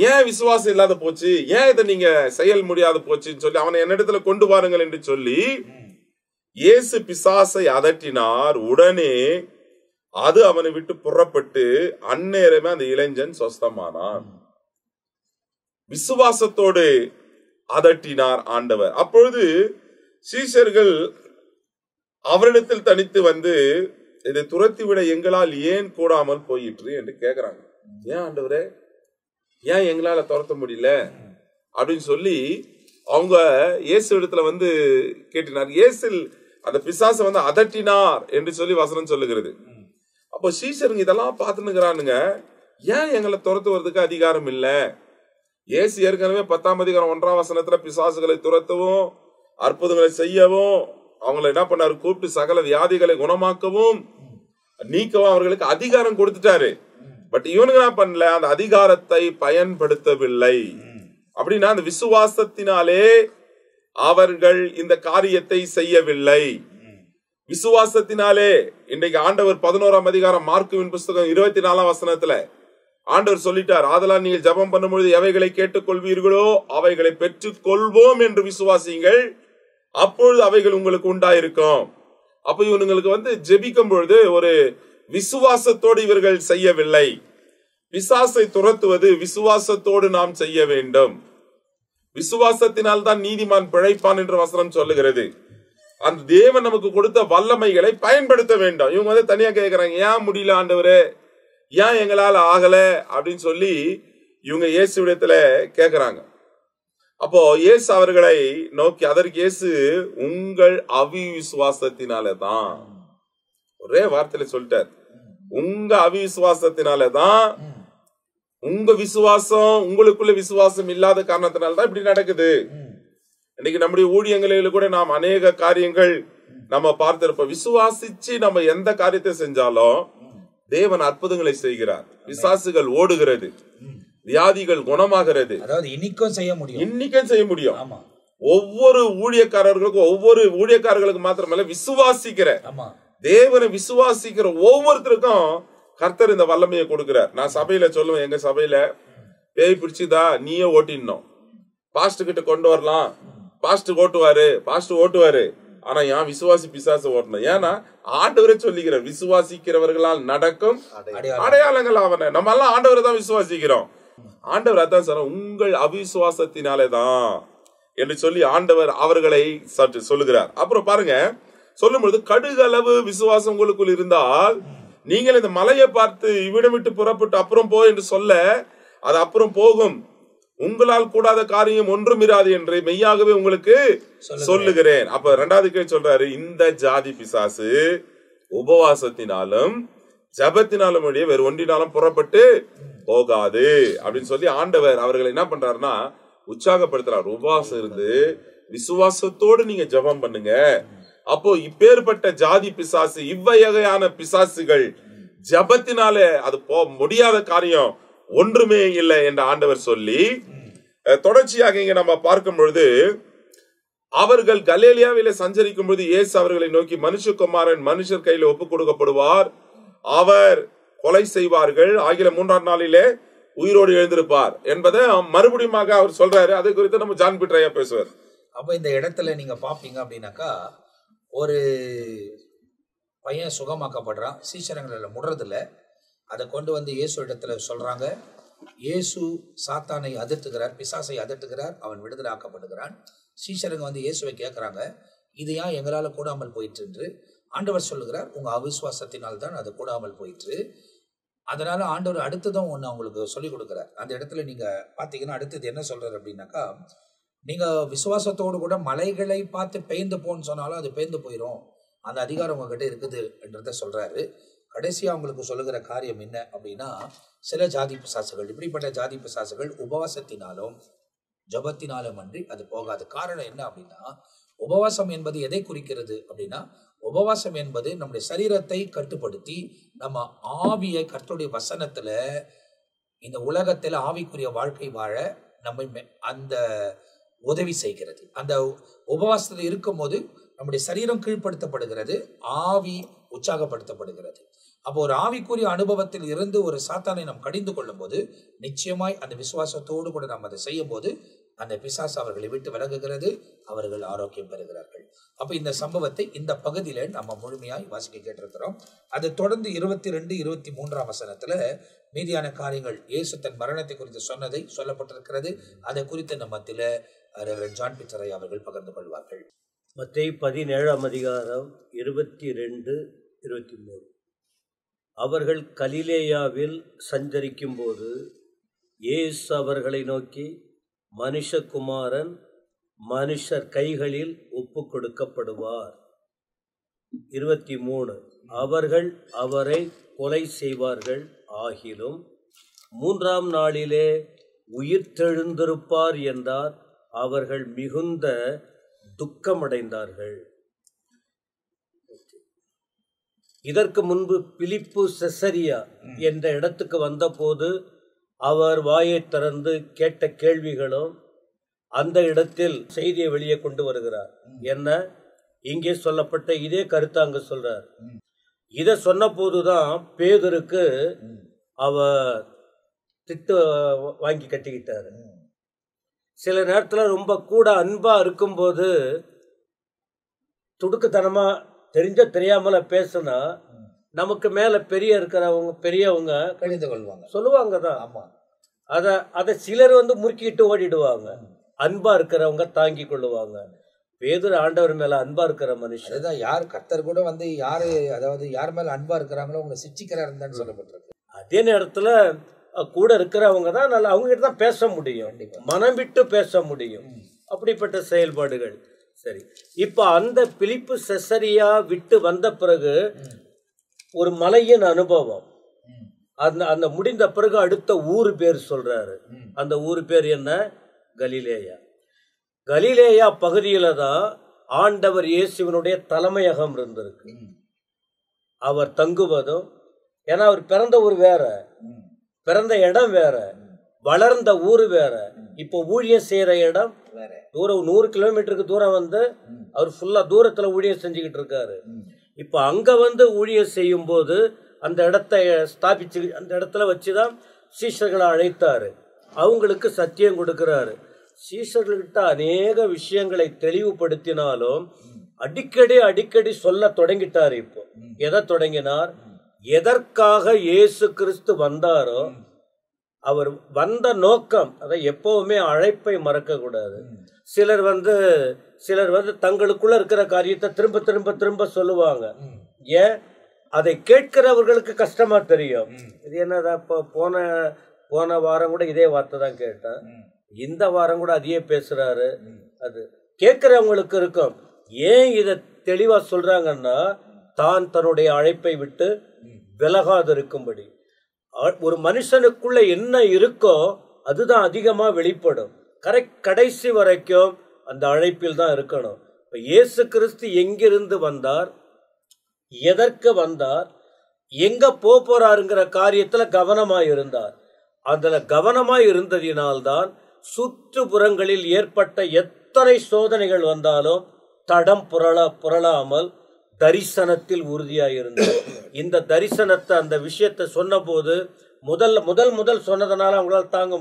ஏன் விசுவாசம் இல்லாத போச்சு, ஏன் இதை நீங்க செயல் முடியாத போச்சுன்னு சொல்லி அவனை என்னிடத்துல கொண்டு வாருங்கள் என்று சொல்லி இயேசு பிசாசை அதட்டினார். உடனே அது அவனை விட்டு புறப்பட்டு அந்நேரமே அந்த இளைஞன் சொஸ்தமானான். விசுவாசத்தோடு அதட்டினார் ஆண்டவர். அப்பொழுது சீஷர்கள் அவரிடத்தில் தனித்து இதை துரத்திவிட எங்களால் ஏன் கூடாமல் போயிற்று என்று கேட்கிறாங்க. ஏன் ஆண்டவரே, ஏன் எங்களால துரத்த முடியல அப்படின்னு சொல்லி அவங்க இயேசு இடத்துல கேட்டினார். இயேசு அந்த பிசாசை அதட்டினார் என்று சொல்லி வசனம் சொல்லுகிறது. அப்போ சீஷருங்க இதெல்லாம் பார்த்துன்னுக்கிறானுங்க, ஏன் எங்களை துரத்துவதற்கு அதிகாரம் இல்லை? இயேசு ஏற்கனவே 10ஆம் அதிகாரம் 1ஆம் வசனத்துல பிசாசுகளை துரத்தவும் அற்புதங்களை செய்யவும் அவங்களை என்ன பண்ணாரு, கூப்பிட்டு சகல வியாதிகளை குணமாக்கவும் நீக்கவும் அவர்களுக்கு அதிகாரம் கொடுத்துட்டாரு. பட் இவனுங்க என்ன பண்ணல, அந்த அதிகாரத்தை பயன்படுத்தவில்லை. அப்படின்னா அந்த விசுவாசத்தினாலே அவர்கள் இந்த காரியத்தை செய்யவில்லை. விசுவாசத்தினாலே இன்றைக்கு ஆண்டவர் 11ஆம் அதிகாரம் மார்க்குவின் புஸ்தகம் 24ஆம் வசனத்துல ஆண்டவர் சொல்லிட்டார், ஆதலால் நீங்கள் ஜெபம் பண்ணும்பொழுது எவைகளை கேட்டுக்கொள்வீர்களோ அவைகளை பெற்றுக் கொள்வோம் என்று விசுவாசியுங்கள், அப்பொழுது அவைகள் உங்களுக்கு உண்டாயிருக்கும். அப்ப இவங்களுக்கு ஜெபிக்கும் பொழுது ஒரு விசுவாசத்தோடு இவர்கள் செய்யவில்லை. பிசாசை துரத்துவது விசுவாசத்தோடு நாம் செய்ய வேண்டும். விசுவாசத்தினால் தான் நீதிமான் பிழைப்பான் என்று வசனம் சொல்லுகிறது. அந்த தேவன் நமக்கு கொடுத்த வல்லமைகளை பயன்படுத்த வேண்டும். இவங்க தனியா கேட்கிறாங்க, ஏன் முடியல ஆண்டவரே, ஏன் எங்களால ஆகல அப்படின்னு சொல்லி இவங்க இயேசுவிடத்துல கேட்கிறாங்க. அப்போ இயேசு அவர்களை நோக்கி, அதற்கு இயேசு, உங்கள் அவிசுவாசத்தினாலதான், ஒரே வார்த்தையில சொல்லிட்டார், உங்க அவிசுவாசத்தினாலதான், உங்க விசுவாசம் உங்களுக்குள்ள விசுவாசம் இல்லாத காரணத்தினால்தான் இப்படி நடக்குது. இன்னைக்கு நம்முடைய ஊழியங்களில கூட நாம் அநேக காரியங்கள் நம்ம பார்த்திருப்போம். விசுவாசிச்சு நம்ம எந்த காரியத்தை செஞ்சாலும் தேவன் அற்புதங்களை செய்கிறார், பிசாசுகள் ஓடுகிறது, வியாதிகள் குணமாகிறது. அதாவது இன்னைக்கும் செய்ய முடியும். ஒவ்வொரு ஊழியக்காரர்களுக்கு மாத்திரமல்ல, விசுவாசிக்கிற தேவனை விசுவாசிக்கிற ஒவ்வொருத்தருக்கும் கர்த்தர் இந்த வல்லமையை கொடுக்கிறார். நான் சபையில சொல்லுவேன், எங்க சபையில பேய் பிடிச்சுதா நீயே ஓட்டிடணும், பாஸ்ட் கிட்ட கொண்டு வரலாம், பாஸ்ட் ஓட்டுவாரு, ஆனா ஏன் விசுவாசி பிசாசு ஓட்டணும்? ஏன்னா ஆண்டவரே சொல்லிக்கிற, விசுவாசிக்கிறவர்களால் நடக்கும் அடையாளங்கள் ஆவன. நம்ம எல்லாம் ஆண்டவரை தான் விசுவாசிக்கிறோம். ஆண்டவர் அதான் சொல்ற, உங்கள் அவிசுவாசத்தினாலேதான் என்று சொல்லி ஆண்டவர் அவர்களை சற்று சொல்லுகிறார். அப்புறம் பாருங்க, சொல்லும் பொழுது, கடுகளவு விசுவாசம் உங்களுக்குள் இருந்தால் நீங்கள் இந்த மலையை பார்த்து இவ்விடம் விட்டு புறப்பட்டு அப்புறம் போ என்று சொல்ல அது அப்புறம் போகும், உங்களால் கூடாத காரியம் ஒன்றும் இராது என்று மெய்யாகவே உங்களுக்கு சொல்லுகிறேன். அப்ப 2வது கேள்வி சொல்றாரு, இந்த ஜாதி பிசாசு உபவாசத்தினாலும் ஜபத்தினாலும் வேறு ஒன்றினாலும் புறப்பட்டு போகாது அப்படின்னு சொல்லி ஆண்டவர் அவர்களை என்ன பண்றாருன்னா உற்சாகப்படுத்துறார். உபவாசம் இருந்து விசுவாசத்தோடு நீங்க ஜெபம் பண்ணுங்க. அப்போ இப்பேற்பட்ட ஜாதி பிசாசு, இவ்வகையான பிசாசுகள் ஜெபத்தினாலே அது முடியாத காரியம் ஒன்றுமே இல்லை என்று ஆண்டவர் சொல்லி, தொடர்ச்சியாக இங்க நம்ம பார்க்கும் பொழுது, அவர்கள் கலிலேயாவிலே சஞ்சரிக்கும் பொழுது இயேசு அவர்களை நோக்கி, மனுஷகுமாரன் மனுஷர் கையில் ஒப்புக் கொடுக்கப்படுவார், அவர் கொலை செய்வார்கள், ஆகிய 3ஆம் நாளிலே உயிரோடு எழுந்திருப்பார் என்பதை மறுபடியும் அவர் சொல்றாரு. அதை குறித்து நம்ம ஜான் பீட்டர் ஐயா பேசுவார். அப்ப இந்த இடத்துல நீங்க பாப்பீங்க அப்படின்னாக்கா, ஒரு பையன் சுகமாக்கப்படுறான், சீசரங்களில் முடுறதில்ல, அதை கொண்டு வந்து இயேசு இடத்துல சொல்றாங்க. இயேசு சாத்தானை அதட்டுகிறார், பிசாசை அதட்டுகிறார், அவன் விடுதலை ஆக்கப்படுகிறான். சீசருங்க வந்து இயேசுவை கேட்குறாங்க, இது ஏன் எங்களால் கூடாமல் போயிற்று என்று. ஆண்டவர் சொல்லுகிறார், உங்க அவிசுவாசத்தினால் தான் அது கூடாமல் போயிற்று. அதனால ஆண்டவர் அடுத்ததும் ஒன்று அவங்களுக்கு சொல்லிக் கொடுக்குறார். அந்த இடத்துல நீங்க பார்த்தீங்கன்னா அடுத்தது என்ன சொல்றாரு அப்படின்னாக்கா, நீங்க விசுவாசத்தோடு கூட மலைகளை பார்த்து பெயர்ந்து போன்னு சொன்னாலும் அது பெயர்ந்து போயிடும், அந்த அதிகாரம் உங்ககிட்ட இருக்குது என்றதை சொல்றாரு. கடைசியா அவங்களுக்கு சொல்லுகிற காரியம் என்ன அப்படின்னா, சில ஜாதி பிசாசுகள், இப்படிப்பட்ட ஜாதி பிசாசுகள் உபவாசத்தினாலும் ஜபத்தினாலும் அன்றி அது போகாது. காரணம் என்ன அப்படின்னா, உபவாசம் என்பது எதை குறிக்கிறது அப்படின்னா, உபவாசம் என்பது நம்முடைய சரீரத்தை கட்டுப்படுத்தி நம்ம ஆவியை கர்த்தருடைய வசனத்துல இந்த உலகத்துல ஆவிக்குரிய வாழ்க்கை வாழ நம்மை அந்த உதவி செய்கிறது. அந்த உபவாசத்தில் இருக்கும் போது நம்முடைய சரீரம் கீழ்ப்படுத்தப்படுகிறது, ஆவி உற்சாகப்படுத்தப்படுகிறது. அப்போ ஒரு ஆவிக்குரிய அனுபவத்தில் இருந்து ஒரு சாத்தானை நாம் கடிந்து கொள்ளும் போது நிச்சயமாய் அந்த விசுவாசத்தோடு கூட நாம் அதை செய்யும் போது அந்த பிசாசு அவர்களை விட்டு விலகுகிறது, அவர்கள் ஆரோக்கியம் பெறுகிறார்கள். அப்ப இந்த சம்பவத்தை இந்த பகுதியில நம்ம முழுமையாய் வாசிக்க கேட்டிருக்கிறோம். அதை தொடர்ந்து 22, 23ஆம் வசனத்துல மீதியான காரியங்கள் இயேசு தன் மரணத்தை குறித்து சொன்னதை சொல்லப்பட்டிருக்கிறது. அதை குறித்து நம்ம மத்தியில ஜான் பீட்டர் அவர்கள் பகிர்ந்து கொள்வார்கள். மத்தேயு 17ஆம் அதிகாரம் 22, 23. அவர்கள் கலிலேயாவில் சஞ்சரிக்கும் போது இயேசு அவர்களை நோக்கி, மனுஷகுமாரன் மனுஷர் கைகளில் ஒப்பு கொடுக்கப்படுவார். 23. அவர்கள் அவரை கொலை செய்வார்கள், ஆகிலும் 3ஆம் நாளிலே உயிர்த்தெழுந்திருப்பார் என்றார். அவர்கள் மிகுந்த துக்கமடைந்தார்கள். இதற்கு முன்பு பிலிப்பு செசரியா என்ற இடத்துக்கு வந்தபோது அவர் வாயை திறந்து கேட்ட கேள்விகளும் அந்த இடத்தில் செய்தியை வெளியே கொண்டு வருகிறார். என்ன, இங்கே சொல்லப்பட்ட இதே கருத்து அங்க சொல்றார். இதை சொன்ன போதுதான் பேதுருக்கு அவர் திட்டு வாங்கி கட்டிக்கிட்டாரு. சில நேரத்துல ரொம்ப கூட அன்பா இருக்கும்போது துடுக்குத்தனமா தெரியாமல பேசுனா நமக்கு மேல பெரியவங்க கடிந்து கொள்வாங்க, சொல்லுவாங்க தான். ஆமா, அதை சிலர் முறுக்கிட்டு ஓடிடுவாங்க. அன்பா இருக்கிறவங்க தாங்கி கொள்ளுவாங்க. பேதுரு ஆண்டவர் மேல அன்பா இருக்கிற மனுஷன். அதுதான் யார் கர்த்தர் கூட யாரு, அதாவது யார் மேல அன்பா இருக்கிறாங்களோ அவங்க சிச்சிக்கிறாருன்னு சொல்லப்பட்டிருக்கு. அதே நேரத்துல கூட இருக்கிறவங்க தான் நல்லா அவங்க கிட்ட தான் பேச முடியும், மனம் விட்டு பேச முடியும். அப்படிப்பட்ட செயல்பாடுகள். சரி, இப்ப அந்த பிலிப்பு செசரியா விட்டு வந்த பிறகு ஒரு மலையின் அனுபவம். அந்த முடிந்த பிறகு அடுத்த ஊரு பேர் சொல்றாரு. அந்த ஊரு பேர் என்ன? கலிலேயா. கலிலேயா பகுதியில தான் ஆண்டவர் இயேசுவினுடைய தலைமையகம் இருந்திருக்கு. அவர் தங்குவதும், ஏன்னா அவர் பிறந்த ஊர் வேற, பிறந்த இடம் வேற, வளர்ந்த ஊரு வேற. இப்போ ஊழியம் செய்யற இடம் தூரம் 100 கிலோமீட்டருக்கு தூரம் அவர் ஃபுல்லா தூரத்துல ஊழியம் செஞ்சுக்கிட்டு இருக்காரு. இப்ப அங்க ஊழியம் செய்யும் போது அந்த இடத்தை ஸ்தாபிச்சு அந்த இடத்துல வச்சுதான் சீஷர்களை அழைத்தாரு. அவங்களுக்கு சத்தியம் கொடுக்கிறாரு. சீஷர்கள்கிட்ட அநேக விஷயங்களை தெளிவுபடுத்தினாலும் அடிக்கடி சொல்ல தொடங்கிட்டாரு. இப்போ எதை தொடங்கினார்? எதற்காக இயேசு கிறிஸ்து வந்தாரோ அவர் வந்த நோக்கம், அதை எப்பவுமே அழைப்பை மறக்க கூடாது. சிலர் தங்களுக்குள்ள இருக்கிற காரியத்தை திரும்ப சொல்லுவாங்க. ஏன்? அதை கேட்கிறவர்களுக்கு கஷ்டமா தெரியும். இது என்னதான்? இப்போ போன வாரம் கூட இதே வார்த்தை தான் கேட்டேன், இந்த வாரம் கூட அதையே பேசுறாரு. அது கேட்கிறவங்களுக்கு இருக்கும். ஏன் இதை தெளிவா சொல்றாங்கன்னா, தான் தன்னுடைய அழைப்பை விட்டு விலகாது இருக்கும்படி. ஒரு மனுஷனுக்குள்ள என்ன இருக்கோ அதுதான் அதிகமா வெளிப்படும். கடைசி வரைக்கும் அந்த அழைப்பில் தான் இருக்கணும். இப்ப இயேசு கிறிஸ்து எங்கிருந்து வந்தார், எதற்கு வந்தார், எங்க போறாருங்கிற காரியத்துல கவனமாய் இருந்தார். அதுல கவனமாய் இருந்ததினால்தான் சுற்றுப்புறங்களில் ஏற்பட்ட எத்தனை சோதனைகள் வந்தாலும் தடம் புரளாமல் தரிசனத்தில் உறுதியாயிருந்தார். இந்த தரிசனத்தை, அந்த விஷயத்தை சொன்ன போது முதல் சொன்னதுனால அவங்களால தாங்க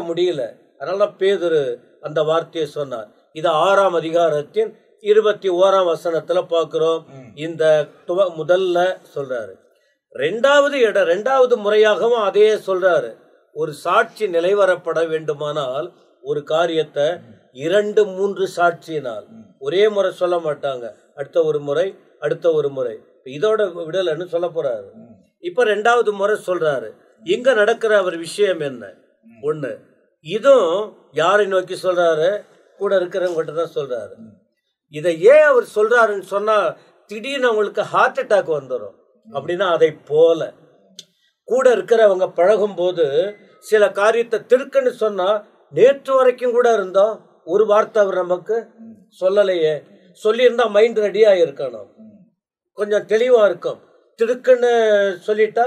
முடியல. அதனால பேதுரு அந்த வார்த்தையை சொன்னார். இது 6ஆம் அதிகாரத்தின் 21ஆம் வசனத்துல பார்க்கிறோம். இந்த முதல்ல சொல்றாரு. ரெண்டாவது முறையாகவும் அதே சொல்றாரு. ஒரு சாட்சி நிலைவரப்பட வேண்டுமானால் ஒரு காரியத்தை 2-3 சாட்சியினால், ஒரே முறை சொல்ல மாட்டாங்க. அடுத்த ஒரு முறை இதோட விடலன்னு சொல்ல போறாரு. இப்ப 2வது முறை சொல்றாரு. இங்க நடக்கிற அவர் விஷயம் என்ன? ஒண்ணு, இதுவும் யாரை நோக்கி சொல்றாரு? கூட இருக்கிறவங்ககிட்ட தான் சொல்றாரு. இதை ஏன் அவர் சொல்றாருன்னு சொன்னா திடீர்னு அவங்களுக்கு ஹார்ட் அட்டாக் வந்துடும். அப்படின்னா அதை போல கூட இருக்கிறவங்க பழகும் போது சில காரியத்தை திருக்குன்னு சொன்னா, நேற்று வரைக்கும் கூட இருந்தோம், ஒரு வார்த்தை அவர் நமக்கு சொல்லலையே, சொல்லியிருந்தா மைண்ட் ரெடியா இருக்கணும், கொஞ்சம் தெளிவா இருக்கும். திடுக்குன்னு சொல்லிட்டா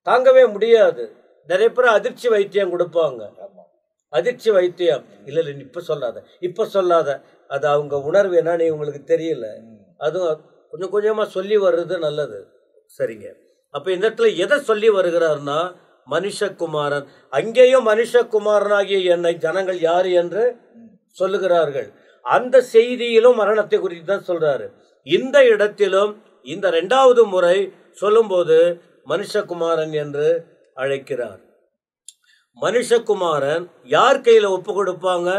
தாங்கவே முடியாது. நிறைய பேர் அதிர்ச்சி வைத்தியம் கொடுப்பாங்க. அதிர்ச்சி வைத்தியம் இல்ல இப்ப சொல்லாத அது அவங்க உணர்வு என்னன்னு உங்களுக்கு தெரியல. அதுவும் கொஞ்சம் கொஞ்சமா சொல்லி வர்றது நல்லது. சரிங்க. அப்ப இந்த இடத்துல எதை சொல்லி வருகிறார்னா, மனுஷகுமாரன். அங்கேயும் மனுஷகுமாரனாகிய என்னை ஜனங்கள் யாரு என்று சொல்லுகிறார்கள். அந்த செய்தியிலும் மரணத்தை குறித்து தான் சொல்றாரு. இந்த இடத்திலும் இந்த 2வது முறை சொல்லும் போது மனுஷகுமாரன் என்று அழைக்கிறார். மனுஷகுமாரன் யார் கையில ஒப்பு கொடுப்பாங்க?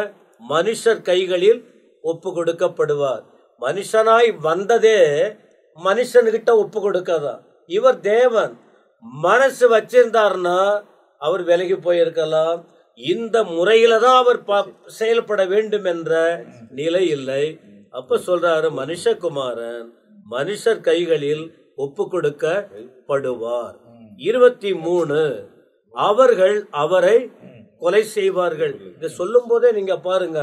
மனுஷர் கைகளில் ஒப்பு கொடுக்கப்படுவார். மனுஷனாய் வந்ததே மனுஷன்கிட்ட ஒப்பு கொடுக்காதான். இவர் தேவன். மனசு வச்சிருந்தார்னா அவர் விலகி போயிருக்கலாம். இந்த முறையில தான் அவர் செயல்பட வேண்டும் என்ற நிலை இல்லை. அப்ப சொல்றாரு, மனுஷகுமாரன் மனுஷர் கைகளில் ஒப்பு கொடுக்கப்படுவார். 23, அவர்கள் அவரை கொலை செய்வார்கள். இதை சொல்லும் போதே நீங்க பாருங்க,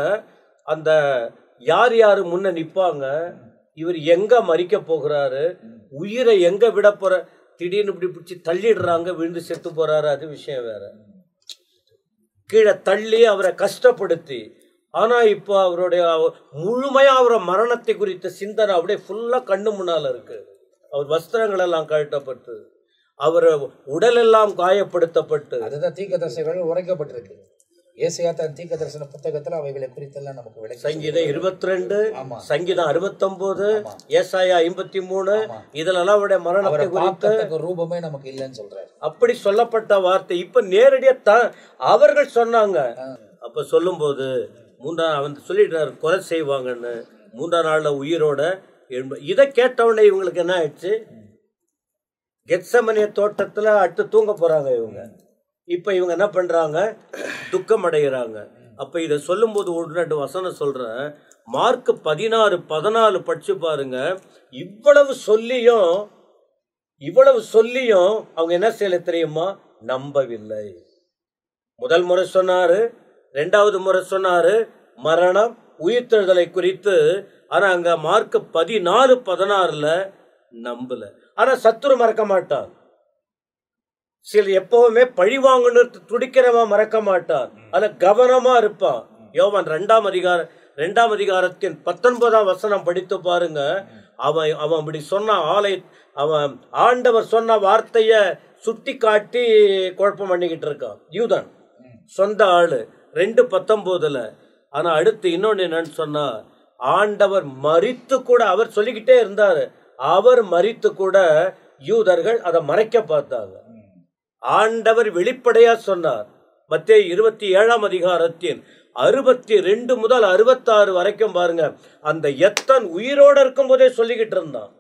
அந்த யார் யாரு முன்ன நிப்பாங்க, இவர் எங்க மறிக்க போகிறாரு, உயிரை எங்க விட போற, திடீர்னு இப்படி பிடிச்சி தள்ளிடுறாங்க, விழுந்து செத்து போறாரு, அது விஷயம் வேற. கீழே தள்ளி அவரை கஷ்டப்படுத்தி, ஆனா இப்போ அவருடைய முழுமையா அவரை மரணத்தை குறித்த சிந்தனை அப்படியே ஃபுல்லா கண்ணு முன்னால இருக்கு. அவர் வஸ்திரங்கள் எல்லாம் கழட்டப்பட்டு, அவர் உடல் எல்லாம் காயப்படுத்தப்பட்டு, அதுதான் தீர்க்கதரிசனங்கள் உரைக்கப்பட்டிருக்கு. ஏசாயா தன் தீர்க்கதரிசன புத்தகத்துல அவைகளை குறித்தெல்லாம் நமக்கு விளக்கி. சங்கீதம் 22, சங்கீதம் 69, ஏசாயா 53, இதெல்லாம் அவருடைய மரணத்தை குறித்த ரூபமே நமக்கு இல்லைன்னு சொல்றாரு. அப்படி சொல்லப்பட்ட வார்த்தை இப்ப நேரடியா அவர்கள் சொன்னாங்க. அப்ப சொல்லும் போது அவன் சொல்லிட்டாரு கொலை செய்வாங்கன்னு, 3ஆம் நாள்ல உயிரோட. இதை கேட்டவுடனே இவங்களுக்கு என்ன ஆயிடுச்சு? கெத்செமனே தோட்டத்துல அடுத்து தூங்க போறாங்க இவங்க. இப்ப இவங்க என்ன பண்றாங்க? துக்கம் அடைகிறாங்க. அப்ப இதை சொல்லும் போது 1-2 வசனம் சொல்றேன். மார்க் 16-14 படிச்சு பாருங்க. இவ்வளவு சொல்லியும் அவங்க என்ன செய்யல தெரியுமா? நம்பவில்லை. முதல் முறை சொன்னாரு, 2வது முறை சொன்னாரு மரணம் உயிர்த்தெழுதலை குறித்து. ஆனா அங்க மார்க் 14-16 நம்பல. ஆனா சத்துரு மறக்க மாட்டான். சில எப்பவுமே பழிவாங்கன்னு துடிக்கிறவன் மறக்க மாட்டான். அதுல கவனமா இருப்பான். யோவான் 2ஆம் அதிகாரத்தின் 19ஆம் வசனம் படித்து பாருங்க. அவன் அப்படி சொன்ன அவன் ஆண்டவர் சொன்ன வார்த்தைய சுட்டி காட்டி குழப்பம் பண்ணிக்கிட்டு இருக்கான். யூதன் சொந்த ஆளு 2:19. ஆனா அடுத்து இன்னொன்னு என்னன்னு சொன்னா, ஆண்டவர் மரித்து கூட, அவர் சொல்லிக்கிட்டே இருந்தாரு, அவர் மரித்து கூட யூதர்கள் அதை மறைக்க பார்த்தாங்க. ஆண்டவர் வெளிப்படையா சொன்னார். மத்தேயு 27ஆம் அதிகாரத்தின் 62 முதல் 66 வரைக்கும் பாருங்க. அந்த எத்தன் உயிரோட இருக்கும் போதே சொல்லிக்கிட்டு இருந்தான்.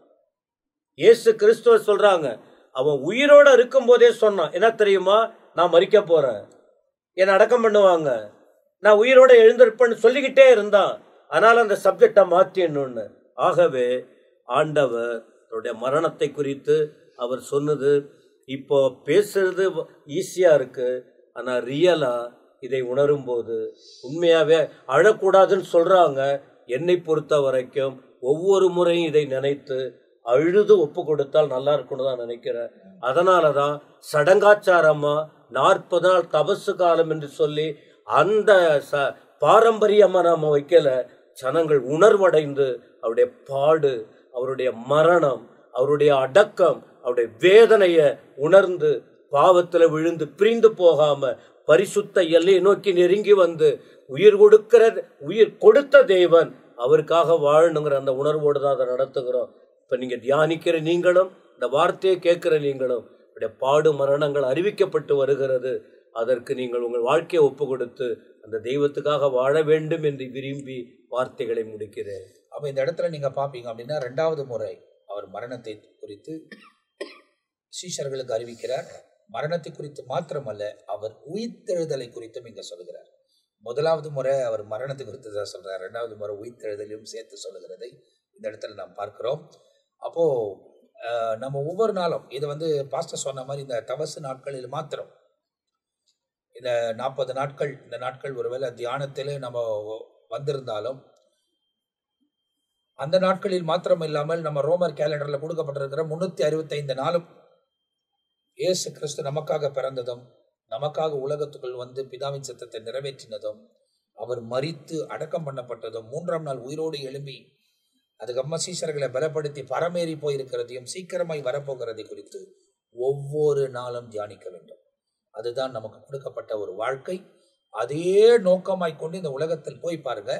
இயேசு கிறிஸ்துவ சொல்றாங்க, அவன் உயிரோட இருக்கும் போதே சொன்னான். என்ன தெரியுமா? நான் மரிக்க போறேன், என்னை அடக்கம் பண்ணுவாங்க, நான் உயிரோட எழுந்திருப்பேன்னு சொல்லிக்கிட்டே இருந்தான். அதனால அந்த சப்ஜெக்டை மாத்தின்னு. ஆகவே ஆண்டவருடைய மரணத்தை குறித்து அவர் சொன்னது இப்போ பேசுறது ஈஸியா இருக்கு. ஆனா ரியலா இதை உணரும் போது உண்மையாவே அழக்கூடாதுன்னு சொல்றாங்க. என்னை பொறுத்த வரைக்கும் ஒவ்வொரு முறையும் இதை நினைத்து அழுது ஒப்பு கொடுத்தால் நல்லா இருக்கும்னு தான் நினைக்கிறேன். அதனாலதான் சடங்காச்சாரமா 40 நாள் தபசு காலம் என்று சொல்லி அந்த பாரம்பரியமா நாம வைக்கல. ஜனங்கள் உணர்வடைந்து அவருடைய பாடு, அவருடைய மரணம், அவருடைய அடக்கம், அவருடைய வேதனைய உணர்ந்து பாவத்துல விழுந்து பிரிந்து போகாம பரிசுத்த எல்லையை நோக்கி நெருங்கி வந்து உயிர் கொடுத்த தேவன் அவருக்காக வாழணுங்கிற அந்த உணர்வோடு தான் அதை நடத்துகிறோம். இப்ப நீங்க தியானிக்கிற நீங்களும் இந்த வார்த்தையை கேட்கிற நீங்களும் அவருடைய பாடு மரணங்கள் அறிவிக்கப்பட்டு வருகிறது. அதற்கு நீங்கள் உங்கள் வாழ்க்கையை ஒப்பு கொடுத்து அந்த தெய்வத்துக்காக வாழ வேண்டும் என்று விரும்பி வார்த்தைகளை முடிக்கிறேன். அப்ப இந்த இடத்துல நீங்க பாப்பீங்க அப்படின்னா 2வது முறை அவர் மரணத்தை குறித்து சீஷர்களுக்கு அறிவிக்கிறார். மரணத்தை குறித்து மாத்திரமல்ல, அவர் உயிர்த்தெழுதலை குறித்தும் இங்க சொல்லுகிறார். 1வது முறை அவர் மரணத்தை குறித்து தான் சொல்றார், 2வது முறை உயிர்த்தெழுதலையும் சேர்த்து சொல்லுகிறதை இந்த இடத்துல நாம் பார்க்கிறோம். அப்போ நம்ம ஒவ்வொரு நாளும் இது பாஸ்டர் சொன்ன மாதிரி இந்த தபசு நாட்களில் மாத்திரம் இந்த 40 நாட்கள், இந்த நாட்கள் ஒருவேளை தியானத்திலே நம்ம வந்திருந்தாலும் அந்த நாட்களில் மாத்திரம் இல்லாமல் நம்ம ரோமர் கேலண்டர்ல கொடுக்கப்பட்டிருக்கிற 365 நாளும் இயேசு கிறிஸ்து நமக்காக பிறந்ததும், நமக்காக உலகத்துக்குள் பிதாவின் சித்தத்தை நிறைவேற்றினதும், அவர் மரித்து அடக்கம் பண்ணப்பட்டதும், 3ஆம் நாள் உயிரோடு எழும்பி அதுக்கப்புறமா சீஷர்களை பலப்படுத்தி பரமேறி போயிருக்கிறதையும் சீக்கிரமாய் வரப்போகிறதை குறித்து ஒவ்வொரு நாளும் தியானிக்க வேண்டும். அதுதான் நமக்கு கொடுக்கப்பட்ட ஒரு வாழ்க்கை. அதே நோக்கமாய் கொண்டு இந்த உலகத்தில் போய் பாருங்க,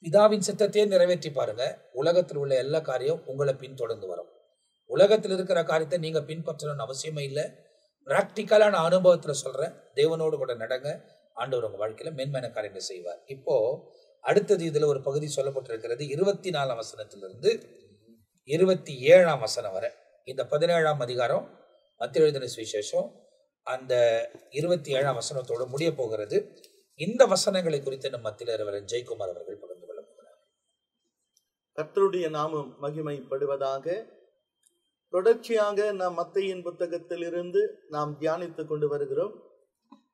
பிதாவின் சித்தத்தையே நிறைவேற்றி பாருங்க. உலகத்தில் உள்ள எல்லா காரியம் உங்களை பின்தொடர்ந்து வரும். உலகத்தில் இருக்கிற காரியத்தை நீங்க பின்பற்றணும்னு அவசியமே இல்லை. பிராக்டிக்கலான அனுபவத்துல சொல்றேன், தேவனோடு கூட நடங்க, ஆண்டவர் உங்க வாழ்க்கையில மேன்மையான காரியங்கள் செய்வார். இப்போ அடுத்தது இதுல ஒரு பகுதி சொல்லப்பட்டிருக்கிறது 24ஆம் வசனத்திலிருந்து 27ஆம் வசனம் வரை. இந்த 17ஆம் அதிகாரம் மத்தேயு எழுதின சுவிசேஷம் அந்த 27ஆம் வசனத்தோடு முடிய போகிறது. இந்த வசனங்களை குறித்து நம் மத்தியில் ஜெயக்குமார் அவர்கள் பகிர்ந்து கொள்ள போகிறார். கர்த்தருடைய நாமம் மகிமைப்படுவதாக. தொடர்ச்சியாக நாம் மத்தேயின் புத்தகத்திலிருந்து நாம் தியானித்துக் கொண்டு வருகிறோம்.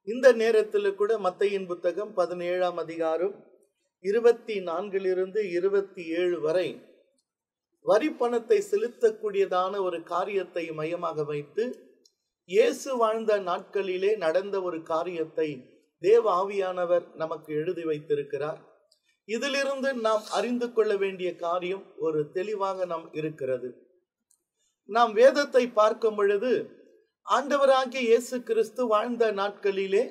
இந்த நேரத்தில் கூட மத்தேயின் புத்தகம் 17ஆம் அதிகாரம் 24 27 வரை வரி பணத்தை செலுத்தக்கூடியதான ஒரு காரியத்தை மையமாக வைத்து இயேசு வாழ்ந்த நாட்களிலே நடந்த ஒரு காரியத்தை தேவ ஆவியானவர் நமக்கு எழுதி வைத்திருக்கிறார். இதிலிருந்து நாம் அறிந்து கொள்ள வேண்டிய காரியம் ஒரு தெளிவாக நாம் இருக்கிறது. நாம் வேதத்தை பார்க்கும் பொழுது ஆண்டவராகிய இயேசு கிறிஸ்து வாழ்ந்த நாட்களிலே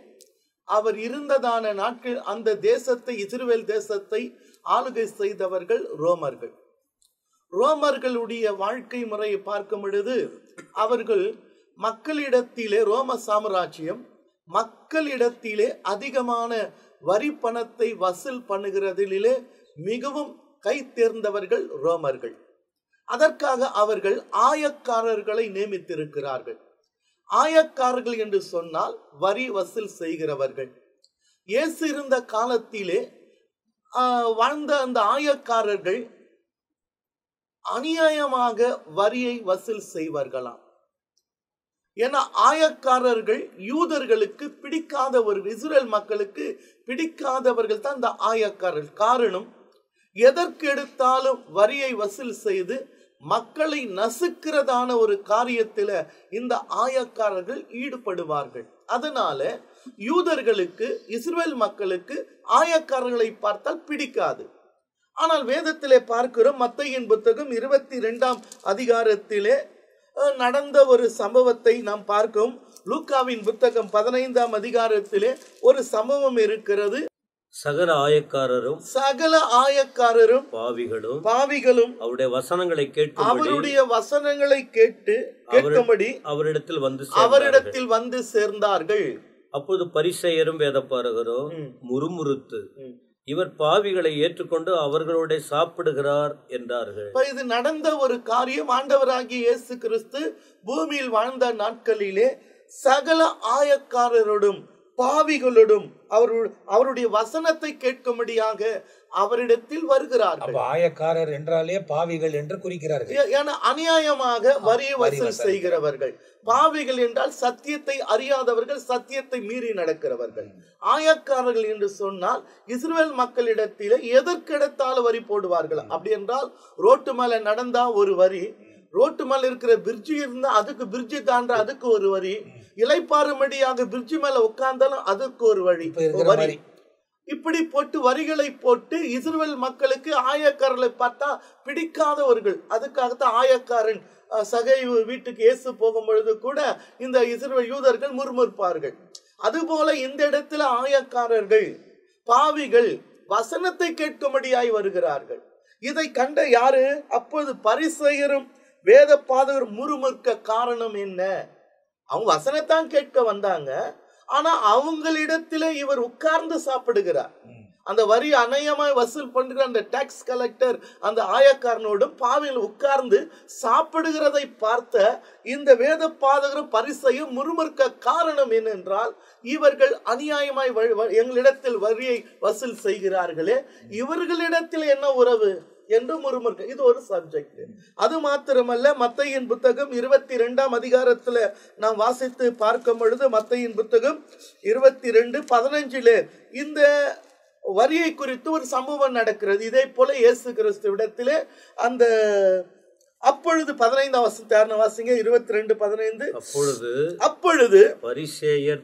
அவர் இருந்ததான நாட்கள் அந்த தேசத்தை, இஸ்ரவேல் தேசத்தை ஆளுகை செய்தவர்கள் ரோமர்கள். ரோமர்களுடைய வாழ்க்கை முறையை பார்க்கும் பொழுது அவர்கள் மக்களிடத்திலே, ரோம சாம்ராஜ்யம் மக்களிடத்திலே அதிகமான வரி பணத்தை வசூல் பண்ணுகிறதிலே மிகவும் கை தேர்ந்தவர்கள் ரோமர்கள். அதற்காக அவர்கள் ஆயக்காரர்களை நியமித்திருக்கிறார்கள். ஆயக்காரர்கள் என்று சொன்னால் வரி வசூல் செய்கிறவர்கள். இயேசு இருந்த காலத்திலே வாழ்ந்த அந்த ஆயக்காரர்கள் அநியாயமாக வரியை வசூல் செய்வார்களாம். ஏன்னா ஆயக்காரர்கள் யூதர்களுக்கு பிடிக்காத, ஒரு இஸ்ரேல் மக்களுக்கு பிடிக்காதவர்கள் தான் இந்த ஆயக்காரர்கள். காரணம், எதற்கு எடுத்தாலும் வரியை வசூல் செய்து மக்களை நசுக்கிறதான ஒரு காரியத்தில் இந்த ஆயக்காரர்கள் ஈடுபடுவார்கள். அதனால யூதர்களுக்கு, இஸ்ரேல் மக்களுக்கு ஆயக்காரர்களை பார்த்தால் பிடிக்காது. ஆனால் வேதத்திலே பார்க்கிறோம், மத்தேயின் புத்தகம் 22ஆம் அதிகாரத்திலே நடந்த ஒரு சம்பவத்தை நாம் பார்க்கிறோம். லூக்காவின் புத்தகம் 15ஆம் அதிகாரத்திலே ஒரு சம்பவம் இருக்கிறது. சகல ஆயக்காரரும் பாவிகளும் அவருடைய வசனங்களை கேட்கும்படி அவரிடத்தில் வந்து சேர்ந்தார்கள். அப்போது பரிசேயரும் வேதபாரகரும் முறுமுறுத்து, இவர் பாவிகளை ஏற்றுக்கொண்டு அவர்களோட சாப்பிடுகிறார் என்றார்கள். இது நடந்த ஒரு காரியம். ஆண்டவராகிய இயேசு கிறிஸ்து பூமியில் வாழ்ந்த நாட்களிலே சகல ஆயக்காரரோடும் பாவிகளோடும் அவருடைய வசனத்தை கேட்கும்படியாக அவரிடத்தில் வருகிறார்கள். அப்ப ஆயக்காரர் என்றாலே பாவிகள் என்று குறிக்கிறார்கள். ஏன்னா அநியாயமாக வரி வசூல் செய்கிறவர்கள். பாவிகள் என்றால் சத்தியத்தை அறியாதவர்கள், சத்தியத்தை மீறி நடக்கிறவர்கள். ஆயக்காரர்கள் என்று சொன்னால் இஸ்ரவேல் மக்களிடத்திலே எதற்கெடுத்தாலும் வரி போடுவார்கள். அப்படி என்றால் ரோட்டு மேல நடந்தா ஒரு வரி, ரோட்டு மேல இருக்கிற பிரிட்ஜி இருந்தா அதுக்கு பிரிட்ஜி தாண்ட அதுக்கு ஒரு வரி, இலைப்பாறும்படியாக பிரிட்ஜி மேல உட்கார்ந்தாலும் அதுக்கு ஒரு வரி. இப்படி போட்டு வரிகளை போட்டு இஸ்ரவேல் மக்களுக்கு ஆயக்காரர்களை பார்த்தா பிடிக்காதவர்கள். அதுக்காகத்தான் ஆயக்காரன் சகை வீட்டுக்கு இயேசு போகும் பொழுது கூட இந்த இஸ்ரவேல் யூதர்கள் முறுமுறுப்பார்கள். அதுபோல இந்த இடத்துல ஆயக்காரர்கள் பாவிகள் வசனத்தை கேட்கும்படியாய் வருகிறார்கள். இதை கண்ட யாரு? அப்போது பரிசேயரும் வேத பாதகரும் முறுமுறுக்க காரணம் என்ன? அவங்க வசனத்தான் கேட்க வந்தாங்க, ஆனா அவங்களிடத்திலே இவர் உட்கார்ந்து சாப்பிடுகிறார். அந்த வரி அநியாயமாய் வசூல் பண்ற அந்த டாக்ஸ் கலெக்டர் அந்த ஆயக்காரனோடும் பாவியில் உட்கார்ந்து சாப்பிடுகிறதை பார்த்த இந்த வேத பாதகரும் பரிசையும் முறுமுறுக்க காரணம் என்னென்றால், இவர்கள் அநியாயமாய் எங்களிடத்தில் வரியை வசூல் செய்கிறார்களே, இவர்களிடத்தில் என்ன உறவு என்று முறுமுறுக்க. இது ஒரு சப்ஜெக்ட். அது மாத்திரமல்ல, மத்தேயின் புத்தகம் 22ஆம் அதிகாரத்துல நாம் வாசித்து பார்க்கும் பொழுது மத்தேயின் புத்தகம் 22:15 இந்த வரியை குறித்து ஒரு சம்பவம் நடக்கிறது. இதே போல இயேசு கிறிஸ்துவிடத்திலே அந்த அப்பொழுது 15ஆம் வசனத்தை வாசிங்க. 22:15 அப்பொழுது பரிசேயர்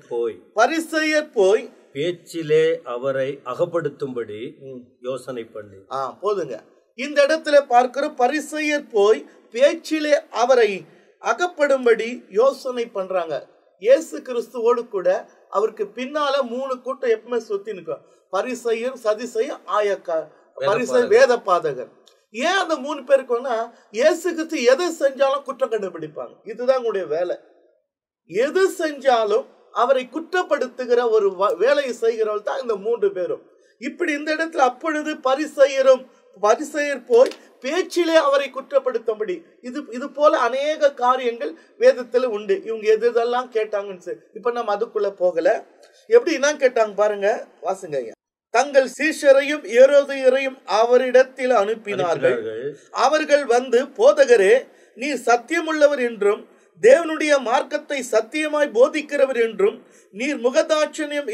போய் பேச்சிலே அவரை அகப்படுத்தும்படி யோசனை பண்ணி. போதுங்க. இந்த இடத்துல பார்க்கிற பரிசேயர் போய் பேச்சிலே அவரை அகப்படும்படி யோசனை பண்றாங்க. இயேசு கிறிஸ்துவோடு கூட அவருக்கு பின்னால 3 கூட்டம் எப்பவுமே சுத்தி நிற்கும். பரிசேயர், சதுசேயர், ஆயக்காரர், வேத பாதகர். ஏன் அந்த 3 பேருக்குன்னா, இயேசு கிறிஸ்து எதை செஞ்சாலும் குற்றம் கண்டுபிடிப்பாங்க. இதுதான் உங்களுடைய வேலை. எது செஞ்சாலும் அவரை குற்றப்படுத்துகிற ஒரு வேலையை செய்கிறவர்கள் தான் இந்த 3 பேரும். இப்படி இந்த இடத்துல அப்பொழுது பரிசேயர் போய் பேச்சிலே அவரை குற்றப்படுத்தும்படி. இது போல அநேக காரியங்கள் வேதத்துல உண்டு. இவங்க எதெல்லாம் கேட்டாங்கன்னு. இப்ப நம்ம அதுக்குள்ள போகல. எப்படின்னா கேட்டாங்க பாருங்க, வாசுங்க. தங்கள் சீஷரையும் ஏரோதியரையும் அவரிடத்தில் அனுப்பினார்கள். அவர்கள் வந்து, போதகரே, நீ சத்தியமுள்ளவர் என்றும் தேவனுடைய மார்க்கத்தை சத்தியமாய் போதிக்கிறவர் என்றும் நீர் முகதாட்சணியம்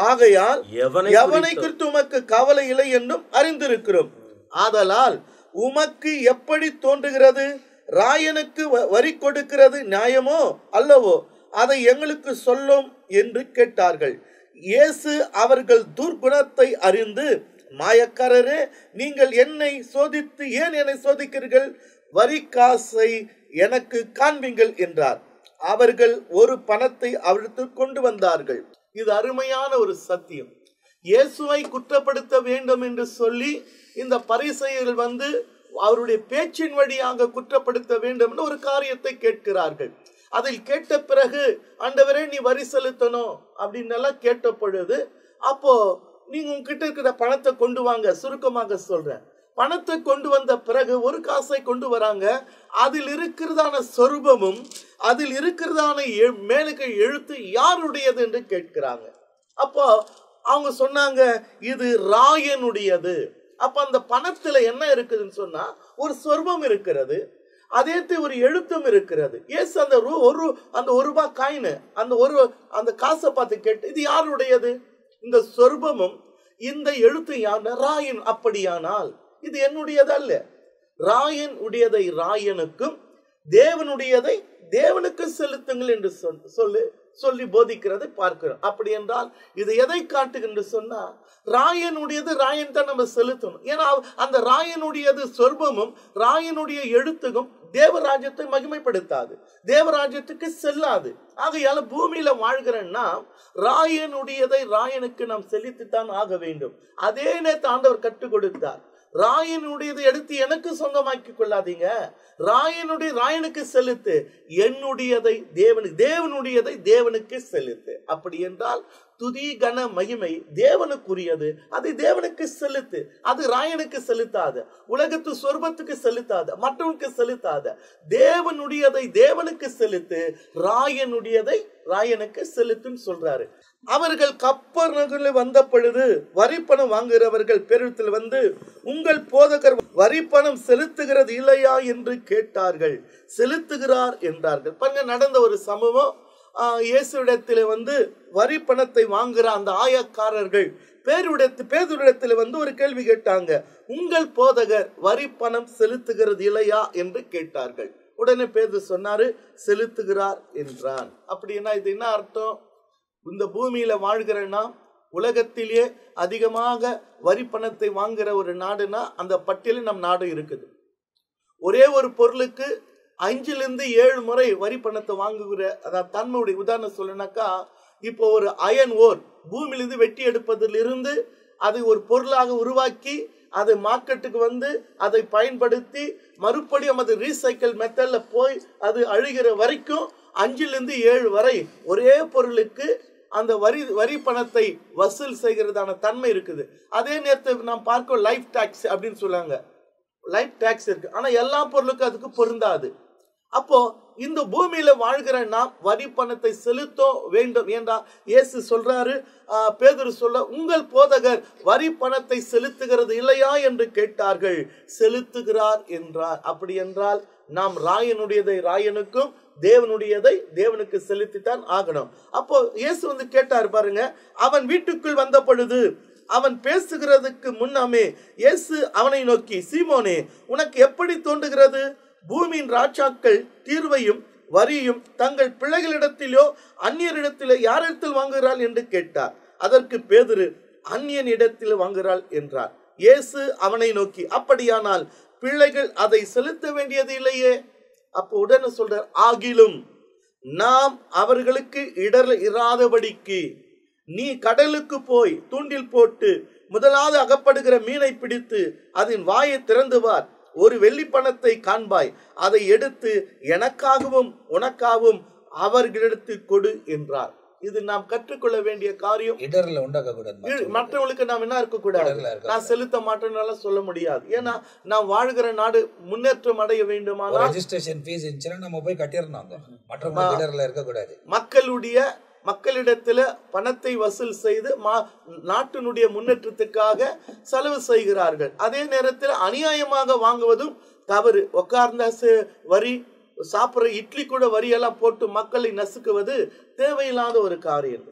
ஆகையால் எவனை குறித்து உமக்கு கவலை இல்லை என்றும் அறிந்திருக்கிறோம். ஆதலால் உமக்கு எப்படி தோன்றுகிறது? ராயனுக்கு வரி கொடுக்கிறது நியாயமோ அல்லவோ? அதை எங்களுக்கு சொல்லும் என்று கேட்டார்கள். இயேசு அவர்கள் துர்குணத்தை அறிந்து, மாயக்காரரே, நீங்கள் என்னை சோதித்து ஏன் என்னை சோதிக்கிறீர்கள்? வரி காசை எனக்கு காண்பீங்கள் என்றார். அவர்கள் ஒரு பணத்தை அவருக்கு கொண்டு வந்தார்கள். இது அருமையான ஒரு சத்தியம். இயேசுவை குற்றப்படுத்த வேண்டும் என்று சொல்லி இந்த பரிசேயர்கள் வந்து அவருடைய பேச்சின் வழியாக குற்றப்படுத்த வேண்டும் என்று ஒரு காரியத்தை கேட்கிறார்கள். அதில் கேட்ட பிறகு, ஆண்டவரே நீ வரி செலுத்தணும் அப்படின்னு எல்லாம் கேட்ட பொழுது, அப்போ நீங்க உங்ககிட்ட இருக்கிற பணத்தை கொண்டு வாங்க. சுருக்கமாக சொல்றேன். பணத்தை கொண்டு வந்த பிறகு ஒரு காசை கொண்டு வராங்க. அதில் இருக்கிறதான சொரூபமும் அதில் இருக்கிறதான மேலுக்கு எழுத்து யாருடையது என்று கேட்கிறாங்க. அப்போ அவங்க சொன்னாங்க, இது ராயனுடையது. அப்ப அந்த பணத்துல என்ன இருக்குதுன்னு சொன்னா, ஒரு சொர்பம் இருக்கிறது, அதே ஒரு எழுத்தும் இருக்கிறது. ஏசு அந்த ஒரு ரூபாய் காயின் அந்த காசை பார்த்து கேட்டு, இது யாருடையது? இந்த சொர்பமும் இந்த எழுத்து யார்? ராயன். அப்படியானால் இது என்னுடையது அல்ல. ராயன் உடையதை ராயனுக்கும் தேவனுடையதை தேவனுக்கு செலுத்துங்கள் என்று சொல்லி போதிக்கிறதை பார்க்கிறோம். அப்படி என்றால் இது எதை காட்டுகின்ற சொன்னா, ராயனுடையது ராயன் தான் நம்ம செலுத்தணும். ஏன்னா அந்த ராயனுடையது சொர்பமும் ராயனுடைய எழுத்துக்கும் தேவராஜ்யத்தை மகிமைப்படுத்தாது, தேவராஜ்யத்துக்கு செல்லாது. ஆகையால பூமியில வாழ்கிறன்னா ராயனுடையதை ராயனுக்கு நாம் செலுத்தித்தான் ஆக வேண்டும். அதே நேரத்தை ஆண்டவர் கற்றுக் கொடுத்தார். ராயனுடையதை எடுத்து எனக்கு சொந்தமாக்கி கொள்ளாதீங்க, ராயனுக்கு செலுத்து, என்னுடையதை தேவனுடையதை தேவனுக்கு செலுத்து. அப்படி என்றால் துதி கன மகிமை தேவனுக்குரியது, அதை தேவனுக்கு செலுத்து. அது ராயனுக்கு செலுத்தாது, உலகத்து சொர்பத்துக்கு செலுத்தாது, மற்றவனுக்கு செலுத்தாது. தேவனுடையதை தேவனுக்கு செலுத்து, ராயனுடையதை ராயனுக்கு செலுத்துன்னு சொல்றாரு. அவர்கள் கப்பர்நகரில் வந்த பொழுது வரிப்பணம் வாங்குகிறவர்கள் பேரிடத்தில் வந்து, உங்கள் போதகர் வரிப்பணம் செலுத்துகிறது இல்லையா என்று கேட்டார்கள். செலுத்துகிறார் என்றார்கள். பாருங்க, நடந்த ஒரு சம்பவம். இயேசுவிடத்தில் வந்து வரி பணத்தை வாங்குற அந்த ஆயக்காரர்கள் பேதுருவிடத்தில் வந்து ஒரு கேள்வி கேட்டாங்க. உங்கள் போதகர் வரி பணம் செலுத்துகிறது இல்லையா என்று கேட்டார்கள். உடனே பேதுரு சொன்னாரு, செலுத்துகிறார் என்றான். அப்படின்னா இது என்ன அர்த்தம்? இந்த பூமியில வாழ்கிறன்னா, உலகத்திலேயே அதிகமாக வரி பணத்தை வாங்குற ஒரு நாடுனா அந்த பட்டியலில் நம் நாடு இருக்குது. ஒரே ஒரு பொருளுக்கு 5-7 முறை வரி பணத்தை வாங்குகிற அதாவது தன்மையுடைய உதாரணம் சொல்லனாக்கா, இப்போ ஒரு அயன் ஓர் பூமியிலிருந்து வெட்டி எடுப்பதிலிருந்து அதை ஒரு பொருளாக உருவாக்கி அதை மார்க்கெட்டுக்கு வந்து அதை பயன்படுத்தி மறுபடியும் அது ரீசைக்கிள் மெத்தட்ல போய் அது அழுகிற வரைக்கும் 5-7 வரை ஒரே பொருளுக்கு அந்த வரி பணத்தை வசூல் செய்கிறதான தன்மை இருக்குது. அதே நேரத்தில் நாம் பார்க்க லைஃப் டாக்ஸ் அப்படின்னு சொல்லுவாங்க. லைஃப் டாக்ஸ் இருக்கு, ஆனா எல்லா பொருளுக்கும் அதுக்கு பொருந்தாது. அப்போ இந்த பூமியில வாழ்கிற நாம் வரி பணத்தை செலுத்த வேண்டும் என்றா இயேசு சொல்றாரு. பேதுரு சொல்ல, உங்கள் போதகர் வரி பணத்தை செலுத்துகிறது இல்லையா என்று கேட்டார்கள். செலுத்துகிறார் என்றார். அப்படி என்றால் நாம் ராயனுடையதை ராயனுக்கும் தேவனுடையதை தேவனுக்கு செலுத்தித்தான் ஆகணும். அப்போ இயேசு வந்து கேட்டார் பாருங்க. அவன் வீட்டுக்குள் வந்த பொழுது அவன் பேசுகிறதுக்கு முன்னமே இயேசு அவனை நோக்கி, சீமோனே, உனக்கு எப்படி தோன்றுகிறது? பூமியின் ராஜாக்கள் தீர்வையும் வரியும் தங்கள் பிள்ளைகளிடத்திலோ அந்நியரிடத்திலோ யாரிடத்தில் வாங்குகிறாள் என்று கேட்டார். அதற்கு பேதுரு, அந்நியன் இடத்தில் வாங்குகிறாள் என்றார். இயேசு அவனை நோக்கி, அப்படியானால் பிள்ளைகள் அதை செலுத்த வேண்டியது இல்லையே. அப்போ உடனே சொல்றார், ஆகிலும் நாம் அவர்களுக்கு இடர் இராதபடிக்கு நீ கடலுக்கு போய் தூண்டில் போட்டு முதலாவது அகப்படுகிற மீனை பிடித்து அதன் வாயை திறந்து பார். ஒரு வெள்ளி பணத்தை காண்பாய். அதை எடுத்து எனக்காகவும் உனக்காகவும் அவர்களிடத்தில் கொடு என்றார். இது நாம் கற்றுக்கொள்ள வேண்டிய காரியம். இடர்ல உண்டாக்க கூடாது. மற்றவங்களுக்கு நாம் என்ன இருக்க கூடாது, நான் செலுத்த மாட்டேன்னு சொல்ல முடியாது. ஏன்னா நாம் வாழ்கிற நாடு முன்னேற்றம் அடைய வேண்டுமானால் ரெஜிஸ்ட்ரேஷன் ஃபீஸ் இருந்துச்சுன்னா நம்ம போய் கட்டிடணும். மற்றவங்க இடர்ல இருக்க கூடாது. மக்களிடத்துல பணத்தை வசூல் செய்து நாட்டினுடைய முன்னேற்றத்துக்காக செலவு செய்கிறார்கள். அதே நேரத்தில் அநியாயமாக வாங்குவதும் தவறு. உட்கார்ந்த வரி, சாப்பிட்ற இட்லி கூட வரியெல்லாம் போட்டு மக்களை நசுக்குவது தேவையில்லாத ஒரு காரியம்.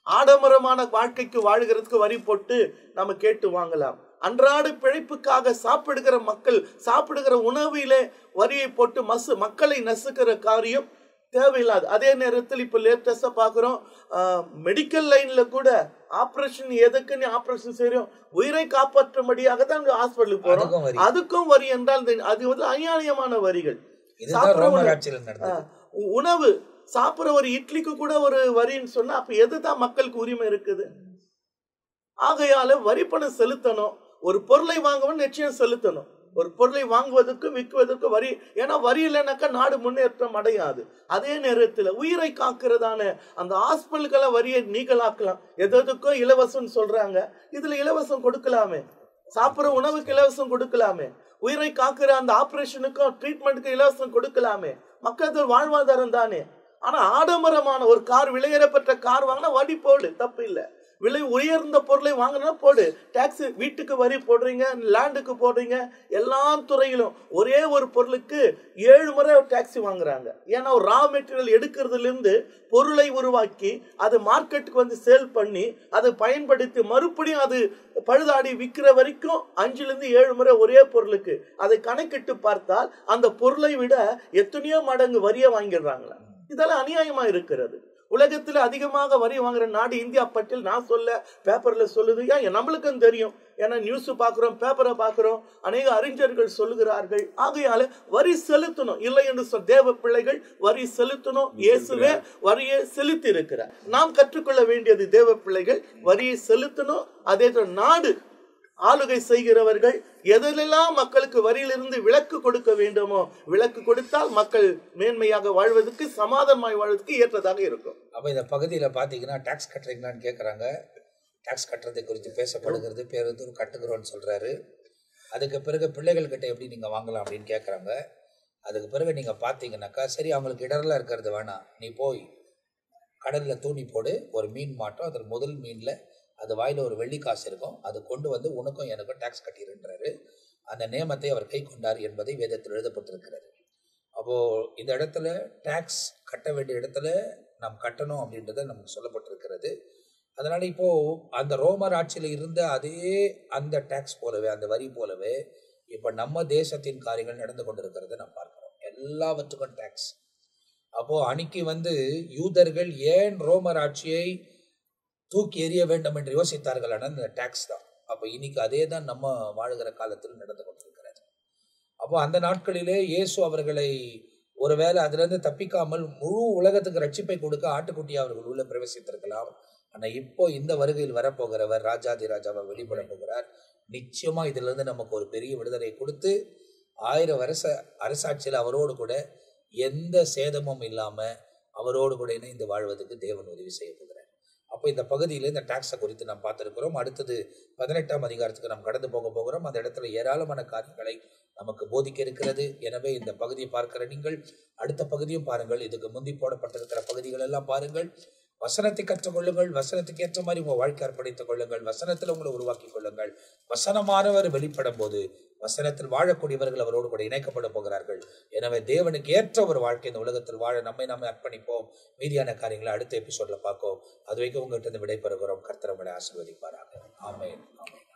ஆடம்பரமான வாழ்க்கைக்கு வாழ்கிறதுக்கு வரி போட்டு நம்ம கேட்டு வாங்கலாம். அன்றாட பிழைப்புக்காக சாப்பிடுகிற மக்கள் சாப்பிடுகிற உணவிலே வரியை போட்டு மக்களை நசுக்கிற காரியம் தேவையில்லாது. அதே நேரத்தில் இப்ப லேட்டஸ்டா பாக்குறோம், மெடிக்கல் லைன்ல கூட ஆபரேஷன் எதுக்குன்னு ஆபரேஷன் செய்யறோம், உயிரை காப்பாற்றும்படியாக தான் ஹாஸ்பிட்டலுக்கு போறோம். அதுக்கும் வரி என்றால் அது வந்து அநியாயமான வரிகள். உணவு சாப்பிடுற ஒரு இட்லிக்கு கூட ஒரு வரின்னு சொன்னா அப்ப எதுதான் மக்களுக்கு உரிமை இருக்குது? ஆகையால வரி பணம் செலுத்தணும். ஒரு பொருளை வாங்கணும், நிச்சயம் செலுத்தணும். ஒரு பொருளை வாங்குவதற்கு விற்குவதற்கு வரி, ஏன்னா வரி இல்லைனாக்கா நாடு முன்னேற்றம் அடையாது. அதே நேரத்தில் உயிரை காக்கிறதான அந்த ஹாஸ்பிட்டல்களை வரியை நீக்கலாக்கலாம். எதுக்கும் இலவசம் சொல்றாங்க, இதுல இலவசம் கொடுக்கலாமே. சாப்பிட்ற உணவுக்கு இலவசம் கொடுக்கலாமே. உயிரை காக்கிற அந்த ஆபரேஷனுக்கும் ட்ரீட்மெண்ட்டுக்கு இலவசம் கொடுக்கலாமே. மக்கள் வாழ்வாதாரம் தானே. ஆனா ஆடம்பரமான ஒரு கார், விலையேறப்பட்ட கார் வாங்கினா வரி போடு, தப்பு இல்லை. விலை உயர்ந்த பொருளை வாங்கினா போடு. டாக்ஸ், வீட்டுக்கு வரி போடுறீங்க, லேண்டுக்கு போடுறீங்க, எல்லா துறையிலும் ஒரே ஒரு பொருளுக்கு 7 முறை டாக்ஸி வாங்குறாங்க. ஏன்னா ரா மெட்டீரியல் எடுக்கிறதுல இருந்து பொருளை உருவாக்கி அது மார்க்கெட்டுக்கு வந்து சேல் பண்ணி அதை பயன்படுத்தி மறுபடியும் அது பழுதாடி விற்கிற வரைக்கும் 5-7 முறை ஒரே பொருளுக்கு. அதை கணக்கிட்டு பார்த்தால் அந்த பொருளை விட எத்தனையோ மடங்கு வரியை வாங்கிடுறாங்களா. இதெல்லாம் அநியாயமா இருக்கிறது. உலகத்துல அதிகமாக வரி வாங்குற நாடு இந்தியா பட்டியல் நான் சொல்ல, பேப்பர்ல சொல்லுது. ஏன் நம்மளுக்கும் தெரியும், ஏன்னா நியூஸ் பாக்குறோம், பேப்பரை பாக்குறோம், அநேக அறிஞர்கள் சொல்லுகிறார்கள். ஆகையால வரி செலுத்தணும். இல்லை என்று தேவ பிள்ளைகள் வரி செலுத்தணும். இயேசுவே வரியை செலுத்தி இருக்கிறார். நாம் கற்றுக்கொள்ள வேண்டியது, தேவ பிள்ளைகள் வரியை செலுத்தணும். அதே நாடு ஆளுகை செய்கிறவர்கள் எதிலெல்லாம் மக்களுக்கு வரியிலிருந்து விலக்கு கொடுக்க வேண்டுமோ விலக்கு கொடுத்தால் மக்கள் மேன்மையாக வாழ்வதற்கு, சமாதானமாய் வாழ்வதற்கு ஏற்றதாக இருக்கும். அப்ப இந்த பகுதியில பாத்தீங்கன்னா டாக்ஸ் கட்டுறீங்களான்னு கேட்கறாங்க. டாக்ஸ் கட்டுறதை குறித்து பேசப்படுகிறது. பேருந்து கட்டுகிறோன்னு சொல்றாரு. அதுக்கு பிறகு பிள்ளைகள் கிட்ட எப்படி நீங்க வாங்கலாம் அப்படின்னு கேட்கறாங்க. அதுக்கு பிறகு நீங்க பாத்தீங்கன்னாக்கா, சரி அவங்களுக்கு இடர்ல இருக்கிறது வேணாம், நீ போய் கடலில் தூண்டி போடு, ஒரு மீன் மாட்டோம், அதில் முதல் மீனில் அது வாயில் ஒரு வெள்ளி காசு இருக்கும், அது கொண்டு வந்து உனக்கும் எனக்கும் டேக்ஸ் கட்டிடுன்றாரு. அந்த நியமத்தை அவர் கை கொண்டார் என்பதை வேதத்தில் எழுதப்பட்டிருக்கிறது. அப்போது இந்த இடத்துல டேக்ஸ் கட்ட வேண்டிய இடத்துல நாம் கட்டணும் அப்படின்றத நமக்கு சொல்லப்பட்டிருக்கிறது. அதனால் இப்போது அந்த ரோமர் ஆட்சியில் இருந்த அதே அந்த டேக்ஸ் போலவே, அந்த வரி போலவே இப்போ நம்ம தேசத்தின் காரியங்கள் நடந்து கொண்டிருக்கிறத நாம் பார்க்கிறோம். எல்லாவற்றுக்கும் டேக்ஸ். அப்போது அன்னைக்கு யூதர்கள் ஏன் ரோமர் ஆட்சியை தூக்கி எறிய வேண்டும் என்று யோசித்தார்கள், ஆனால் இந்த டேக்ஸ் தான். அப்போ இன்னைக்கு அதே தான் நம்ம வாழுகிற காலத்தில் நடந்து கொண்டிருக்கிறது. அப்போ அந்த நாட்களிலே இயேசு அவர்களை ஒருவேளை அதிலிருந்து தப்பிக்காமல் முழு உலகத்துக்கு ரட்சிப்பை கொடுக்க ஆட்டுக்குட்டி அவர்கள் உள்ள பிரவேசித்திருக்கலாம். ஆனால் இப்போ இந்த வருகையில் வரப்போகிறவர் ராஜாதி ராஜாவை வெளிப்பட போகிறார். நிச்சயமா இதிலிருந்து நமக்கு ஒரு பெரிய விடுதலை கொடுத்து 1000 வருஷ அரசாட்சியில் அவரோடு கூட எந்த சேதமும் இல்லாமல் அவரோடு கூட இணைந்து வாழ்வதற்கு தேவன் உதவி செய்ய போகிறார். அப்போ இந்த பகுதியில் இந்த டாக்ஸை குறித்து நாம் பார்த்துருக்கிறோம். அடுத்தது 18ஆம் அதிகாரத்துக்கு நாம் கடந்து போகிறோம். அந்த இடத்துல ஏராளமான காரியங்களை நமக்கு போதிக்க இருக்கிறது. எனவே இந்த பகுதியை பார்க்கிற நீங்கள் அடுத்த பகுதியும் பாருங்கள். இதுக்கு முந்தி போடப்பட்டிருக்கிற பகுதிகள் எல்லாம் பாருங்கள். வசனத்தை கற்றுக்கொள்ளுங்கள், வசனத்துக்கு ஏற்ற மாதிரி உங்கள் வாழ்க்கை அர்ப்பணித்துக் கொள்ளுங்கள், வசனத்தில் உங்களை உருவாக்கி கொள்ளுங்கள். வசனமானவர் வெளிப்படும் போது வசனத்தில் வாழக்கூடியவர்கள் அவரோடு கூட இணைக்கப்பட போகிறார்கள். எனவே தேவனுக்கு ஏற்ற ஒரு வாழ்க்கை இந்த உலகத்தில் வாழ நம்மை அர்ப்பணிப்போம். மீதியான காரியங்களை அடுத்த எபிசோட்ல பார்ப்போம். அது வரைக்கும் உங்கள்கிட்ட விடைபெறுகிறோம். கர்த்தர் உங்களை ஆசீர்வதிப்பாராக. ஆமென். ஆமென்.